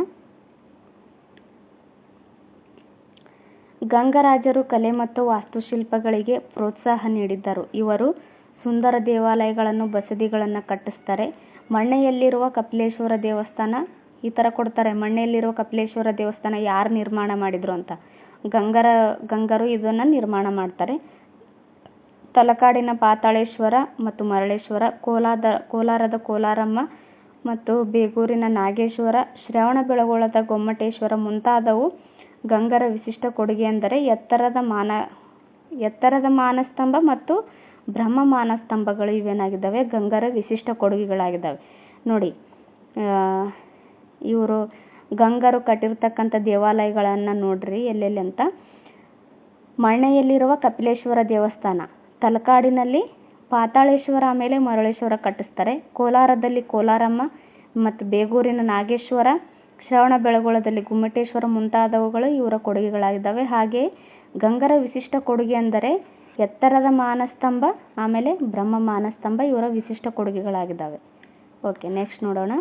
ಗಂಗರಾಜರು ಕಲೆ ಮತ್ತು ವಾಸ್ತುಶಿಲ್ಪಗಳಿಗೆ ಪ್ರೋತ್ಸಾಹ ನೀಡಿದ್ದರು. ಇವರು ಸುಂದರ ದೇವಾಲಯಗಳನ್ನು, ಬಸದಿಗಳನ್ನು ಕಟ್ಟಿಸ್ತಾರೆ. ಮಣ್ಣೆಯಲ್ಲಿರುವ ಕಪಿಲೇಶ್ವರ ದೇವಸ್ಥಾನ ಈ ತರ ಕೊಡ್ತಾರೆ. ಮಣ್ಣೆಯಲ್ಲಿರುವ ಕಪಿಲೇಶ್ವರ ದೇವಸ್ಥಾನ ಯಾರು ನಿರ್ಮಾಣ ಮಾಡಿದ್ರು ಅಂತ ಗಂಗರು ಇದನ್ನ ನಿರ್ಮಾಣ ಮಾಡ್ತಾರೆ. ತಲಕಾಡಿನ ಪಾತಾಳೇಶ್ವರ ಮತ್ತು ಮರಳೇಶ್ವರ, ಕೋಲಾರದ ಕೋಲಾರಮ್ಮ ಮತ್ತು ಬೇಗೂರಿನ ನಾಗೇಶ್ವರ, ಶ್ರವಣಬೆಳಗೊಳದ ಗೊಮ್ಮಟೇಶ್ವರ ಮುಂತಾದವು ಗಂಗರ ವಿಶಿಷ್ಟ ಕೊಡುಗೆ. ಅಂದರೆ ಎತ್ತರದ ಮಾನಸ್ತಂಭ ಮತ್ತು ಬ್ರಹ್ಮ ಮಾನಸ್ತಂಭಗಳು ಇವೇನಾಗಿದ್ದಾವೆ, ಗಂಗರ ವಿಶಿಷ್ಟ ಕೊಡುಗೆಗಳಾಗಿದ್ದಾವೆ. ನೋಡಿ, ಇವರು ಗಂಗರು ಕಟ್ಟಿರ್ತಕ್ಕಂಥ ದೇವಾಲಯಗಳನ್ನ ನೋಡ್ರಿ ಎಲ್ಲೆಲ್ಲಿ ಅಂತ. ಮಣ್ಣೆಯಲ್ಲಿರುವ ಕಪಿಲೇಶ್ವರ ದೇವಸ್ಥಾನ, ತಲಕಾಡಿನಲ್ಲಿ ಪಾತಾಳೇಶ್ವರ, ಆಮೇಲೆ ಮರಳೇಶ್ವರ ಕಟ್ಟಿಸ್ತಾರೆ. ಕೋಲಾರದಲ್ಲಿ ಕೋಲಾರಮ್ಮ ಮತ್ತು ಬೇಗೂರಿನ ನಾಗೇಶ್ವರ, ಶ್ರವಣಬೆಳಗೊಳದಲ್ಲಿ ಗುಮ್ಮಟೇಶ್ವರ ಮುಂತಾದವುಗಳು ಇವರ ಕೊಡುಗೆಗಳಾಗಿದ್ದಾವೆ. ಹಾಗೆ ಗಂಗರ ವಿಶಿಷ್ಟ ಕೊಡುಗೆ ಅಂದರೆ ಎತ್ತರದ ಮಾನಸ್ತಂಭ, ಆಮೇಲೆ ಬ್ರಹ್ಮ ಮಾನಸ್ತಂಭ ಇವರ ವಿಶಿಷ್ಟ ಕೊಡುಗೆಗಳಾಗಿದ್ದಾವೆ. ಓಕೆ, ನೆಕ್ಸ್ಟ್ ನೋಡೋಣ.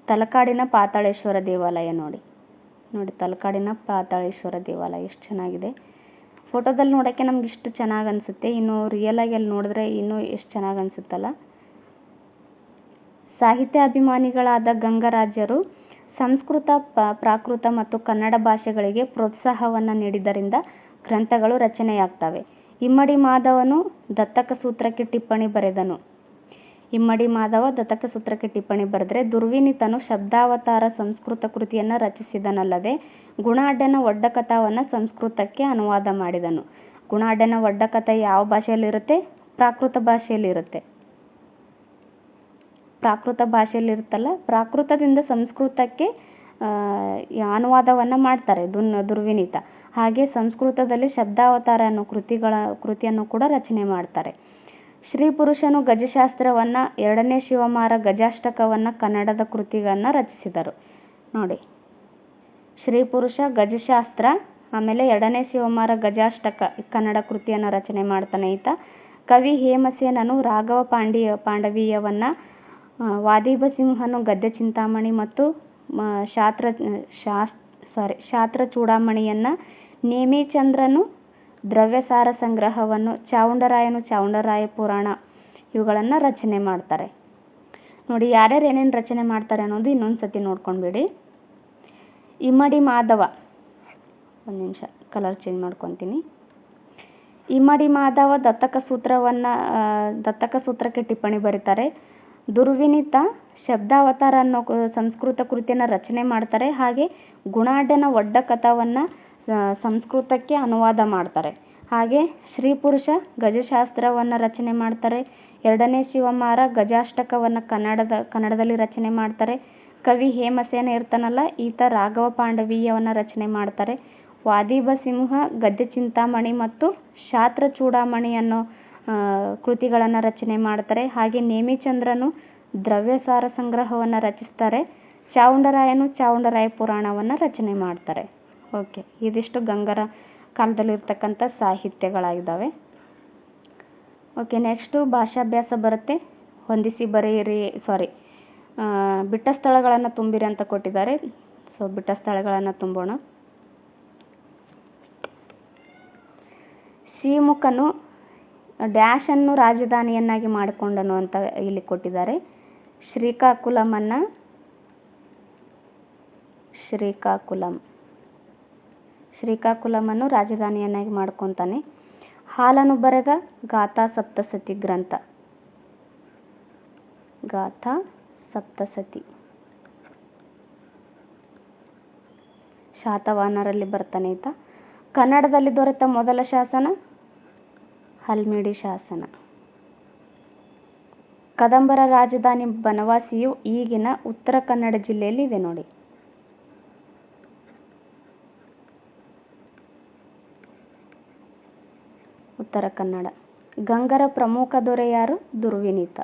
ತಲಕಾಡಿನ ಪಾತಾಳೇಶ್ವರ ದೇವಾಲಯ. ನೋಡಿ, ತಲಕಾಡಿನ ಪಾತಾಳೇಶ್ವರ ದೇವಾಲಯ ಎಷ್ಟು ಚೆನ್ನಾಗಿದೆ. ಫೋಟೋದಲ್ಲಿ ನೋಡೋಕ್ಕೆ ನಮ್ಗೆ ಇಷ್ಟು ಚೆನ್ನಾಗಿ ಅನಿಸುತ್ತೆ, ಇನ್ನು ರಿಯಲ್ ಆಗಿ ಅಲ್ಲಿ ನೋಡಿದ್ರೆ ಇನ್ನೂ ಎಷ್ಟು ಚೆನ್ನಾಗಿ ಅನಿಸುತ್ತಲ್ಲ. ಸಾಹಿತ್ಯಾಭಿಮಾನಿಗಳಾದ ಗಂಗರಾಜರು ಸಂಸ್ಕೃತ, ಪ್ರಾಕೃತ ಮತ್ತು ಕನ್ನಡ ಭಾಷೆಗಳಿಗೆ ಪ್ರೋತ್ಸಾಹವನ್ನು ನೀಡಿದ್ದರಿಂದ ಗ್ರಂಥಗಳು ರಚನೆಯಾಗ್ತವೆ. ಇಮ್ಮಡಿ ಮಾಧವನು ದತ್ತಕ ಸೂತ್ರಕ್ಕೆ ಟಿಪ್ಪಣಿ ಬರೆದನು. ಇಮ್ಮಡಿ ಮಾಧವ ದತ್ತಕ ಸೂತ್ರಕ್ಕೆ ಟಿಪ್ಪಣಿ ಬರೆದರೆ ದುರ್ವಿನೀತನು ಶಬ್ದಾವತಾರ ಸಂಸ್ಕೃತ ಕೃತಿಯನ್ನು ರಚಿಸಿದನಲ್ಲದೆ ಗುಣಾಢ್ಯನ ಒಡ್ಡಕಥಾವನ್ನು ಸಂಸ್ಕೃತಕ್ಕೆ ಅನುವಾದ ಮಾಡಿದನು. ಗುಣಾಢ್ಯನ ಒಡ್ಡಕಥೆ ಯಾವ ಭಾಷೆಯಲ್ಲಿರುತ್ತೆ? ಪ್ರಾಕೃತ ಭಾಷೆಯಲ್ಲಿರುತ್ತೆ. ಪ್ರಾಕೃತ ಭಾಷೆಯಲ್ಲಿರುತ್ತಲ್ಲ, ಪ್ರಾಕೃತದಿಂದ ಸಂಸ್ಕೃತಕ್ಕೆ ಅನುವಾದವನ್ನು ಮಾಡ್ತಾರೆ ದುರ್ವಿನೀತ. ಹಾಗೆ ಸಂಸ್ಕೃತದಲ್ಲಿ ಶಬ್ದಾವತಾರ ಅನ್ನೋ ಕೃತಿಯನ್ನು ಕೂಡ ರಚನೆ ಮಾಡ್ತಾರೆ. ಶ್ರೀ ಪುರುಷನು ಗಜಶಾಸ್ತ್ರವನ್ನು, ಎರಡನೇ ಶಿವಮಾರ ಗಜಾಷ್ಟಕವನ್ನು ಕನ್ನಡದ ಕೃತಿಗಳನ್ನು ರಚಿಸಿದರು. ನೋಡಿ, ಶ್ರೀ ಪುರುಷ, ಗಜಶಾಸ್ತ್ರ, ಆಮೇಲೆ ಎರಡನೇ ಶಿವಮಾರ ಗಜಾಷ್ಟಕ ಕನ್ನಡ ಕೃತಿಯನ್ನು ರಚನೆ ಮಾಡ್ತಾನೆ ಈತ. ಕವಿ ಹೇಮಸೇನನು ರಾಘವ ಪಾಂಡವೀಯವನ್ನು, ವಾದಿಭಸಿಂಹನು ಗದ್ಯ ಚಿಂತಾಮಣಿ ಮತ್ತು ಶಾಸ್ತ್ರ ಚೂಡಾಮಣಿಯನ್ನು, ನೇಮಿಚಂದ್ರನು ದ್ರವ್ಯಸಾರ ಸಂಗ್ರಹವನ್ನು, ಚಾವುಂಡರಾಯನು ಚಾವುಂಡರಾಯ ಪುರಾಣ ಇವುಗಳನ್ನು ರಚನೆ ಮಾಡ್ತಾರೆ. ನೋಡಿ, ಯಾರ್ಯಾರು ಏನೇನು ರಚನೆ ಮಾಡ್ತಾರೆ ಅನ್ನೋದು ಇನ್ನೊಂದು ಸತಿ ನೋಡ್ಕೊಂಡ್ಬಿಡಿ. ಇಮ್ಮಡಿ ಮಾಧವ, ಒಂದು ನಿಮಿಷ ಕಲರ್ ಚೇಂಜ್ ಮಾಡ್ಕೊತೀನಿ. ಇಮ್ಮಡಿ ಮಾಧವ ದತ್ತಕ ಸೂತ್ರಕ್ಕೆ ಟಿಪ್ಪಣಿ ಬರೀತಾರೆ. ದುರ್ವಿನೀತ ಶಬ್ದಾವತಾರ ಅನ್ನೋ ಸಂಸ್ಕೃತ ಕೃತಿಯನ್ನು ರಚನೆ ಮಾಡ್ತಾರೆ. ಹಾಗೆ ಗುಣಾಢ್ಯನ ಒಡ್ಡ ಕಥಾವನ್ನು ಸಂಸ್ಕೃತಕ್ಕೆ ಅನುವಾದ ಮಾಡ್ತಾರೆ. ಹಾಗೆ ಶ್ರೀ ಪುರುಷ ಗಜಶಾಸ್ತ್ರವನ್ನು ರಚನೆ ಮಾಡ್ತಾರೆ. ಎರಡನೇ ಶಿವಮಾರ ಗಜಾಷ್ಟಕವನ್ನು ಕನ್ನಡದಲ್ಲಿ ರಚನೆ ಮಾಡ್ತಾರೆ. ಕವಿ ಹೇಮಸೇನ ಇರ್ತಾನಲ್ಲ, ಈತ ರಾಘವ ಪಾಂಡವೀಯವನ್ನು ರಚನೆ ಮಾಡ್ತಾರೆ. ವಾದಿಭಸಿಂಹ ಗದ್ಯ ಚಿಂತಾಮಣಿ ಮತ್ತು ಶಾಸ್ತ್ರ ಚೂಡಾಮಣಿ ಅನ್ನೋ ಕೃತಿಗಳನ್ನು ರಚನೆ ಮಾಡ್ತಾರೆ. ಹಾಗೆ ನೇಮಿಚಂದ್ರನು ದ್ರವ್ಯಸಾರ ಸಂಗ್ರಹವನ್ನು ರಚಿಸ್ತಾರೆ. ಚಾವುಂಡರಾಯನು ಚಾವುಂಡರಾಯ ಪುರಾಣವನ್ನು ರಚನೆ ಮಾಡ್ತಾರೆ. ಓಕೆ, ಇದಿಷ್ಟು ಗಂಗರ ಕಾಲದಲ್ಲಿರ್ತಕ್ಕಂಥ ಸಾಹಿತ್ಯಗಳಾಗಿದ್ದಾವೆ. ಓಕೆ, ನೆಕ್ಸ್ಟು ಭಾಷಾಭ್ಯಾಸ ಬರುತ್ತೆ. ಹೊಂದಿಸಿ ಬರೆಯಿರಿ, ಬಿಟ್ಟ ಸ್ಥಳಗಳನ್ನು ತುಂಬಿರಿ ಅಂತ ಕೊಟ್ಟಿದ್ದಾರೆ. ಸೊ ಬಿಟ್ಟ ಸ್ಥಳಗಳನ್ನು ತುಂಬೋಣ. ಶ್ರೀಮುಖನು ಡ್ಯಾಶ್ ಅನ್ನು ರಾಜಧಾನಿಯನ್ನಾಗಿ ಮಾಡಿಕೊಂಡನು ಅಂತ ಇಲ್ಲಿ ಕೊಟ್ಟಿದ್ದಾರೆ. ಶ್ರೀಕಾಕುಲಮನ್ನು ರಾಜಧಾನಿಯನ್ನಾಗಿ ಮಾಡ್ಕೊತಾನೆ. ಹಾಲನ್ನು ಬರೆದ ಗಾಥಾ ಸಪ್ತಸತಿ ಗ್ರಂಥ. ಗಾಥಾ ಸಪ್ತಸತಿ ಶಾತವಾಹನರಲ್ಲಿ ಬರ್ತಾನೆ ಈತ. ಕನ್ನಡದಲ್ಲಿ ದೊರೆತ ಮೊದಲ ಶಾಸನ ಹಲ್ಮಿಡಿ ಶಾಸನ. ಕದಂಬರ ರಾಜಧಾನಿ ಬನವಾಸಿಯು ಈಗಿನ ಉತ್ತರ ಕನ್ನಡ ಜಿಲ್ಲೆಯಲ್ಲಿ ಇದೆ ನೋಡಿ. ಉತ್ತರ ಕನ್ನಡ. ಗಂಗರ ಪ್ರಮುಖ ದೊರೆ ಯಾರು? ದುರ್ವಿನೀತ.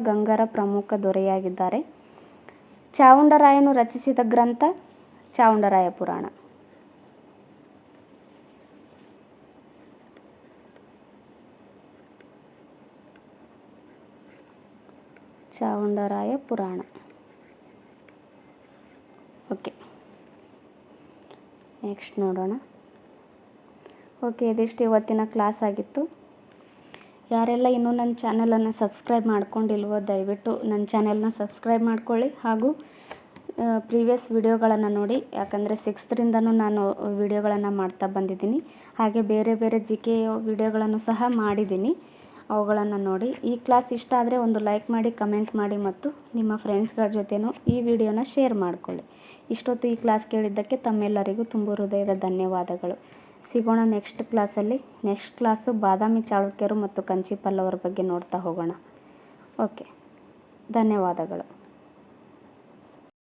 ಗಂಗರ ಪ್ರಮುಖ ದೊರೆಯಾಗಿದ್ದಾರೆ. ಚಾವುಂಡರಾಯನು ರಚಿಸಿದ ಗ್ರಂಥ ಚಾವುಂಡರಾಯ ಪುರಾಣ. ಓಕೆ, ನೆಕ್ಸ್ಟ್ ನೋಡೋಣ. ಓಕೆ, ಇದಿಷ್ಟು ಇವತ್ತಿನ ಕ್ಲಾಸ್ ಆಗಿತ್ತು. ಯಾರೆಲ್ಲ ಇನ್ನೂ ನನ್ನ ಚಾನಲನ್ನು ಸಬ್ಸ್ಕ್ರೈಬ್ ಮಾಡ್ಕೊಂಡಿಲ್ವೋ ದಯವಿಟ್ಟು ನನ್ನ ಚಾನೆಲ್ನ ಸಬ್ಸ್ಕ್ರೈಬ್ ಮಾಡ್ಕೊಳ್ಳಿ. ಹಾಗೂ ಪ್ರೀವಿಯಸ್ ವಿಡಿಯೋಗಳನ್ನು ನೋಡಿ, ಯಾಕಂದರೆ 6th ನಾನು ವಿಡಿಯೋಗಳನ್ನು ಮಾಡ್ತಾ ಬಂದಿದ್ದೀನಿ. ಹಾಗೆ ಬೇರೆ ಬೇರೆ GK ವಿಡಿಯೋಗಳನ್ನು ಸಹ ಮಾಡಿದ್ದೀನಿ, ಅವುಗಳನ್ನು ನೋಡಿ. ಈ ಕ್ಲಾಸ್ ಇಷ್ಟ ಆದರೆ ಒಂದು ಲೈಕ್ ಮಾಡಿ, ಕಮೆಂಟ್ ಮಾಡಿ ಮತ್ತು ನಿಮ್ಮ ಫ್ರೆಂಡ್ಸ್ಗಳ ಜೊತೆನೂ ಈ ವಿಡಿಯೋನ ಶೇರ್ ಮಾಡಿಕೊಳ್ಳಿ. ಇಷ್ಟೊತ್ತು ಈ ಕ್ಲಾಸ್ ಕೇಳಿದ್ದಕ್ಕೆ ತಮ್ಮೆಲ್ಲರಿಗೂ ತುಂಬ ಹೃದಯದ ಧನ್ಯವಾದಗಳು. ಸಿಗೋಣ ನೆಕ್ಸ್ಟ್ ಕ್ಲಾಸಲ್ಲಿ. ನೆಕ್ಸ್ಟ್ ಕ್ಲಾಸು ಬಾದಾಮಿ ಚಾಳುಕ್ಯರು ಮತ್ತು ಕಂಚಿ ಪಲ್ಲವರ ಬಗ್ಗೆ ನೋಡ್ತಾ ಹೋಗೋಣ. ಓಕೆ, ಧನ್ಯವಾದಗಳು.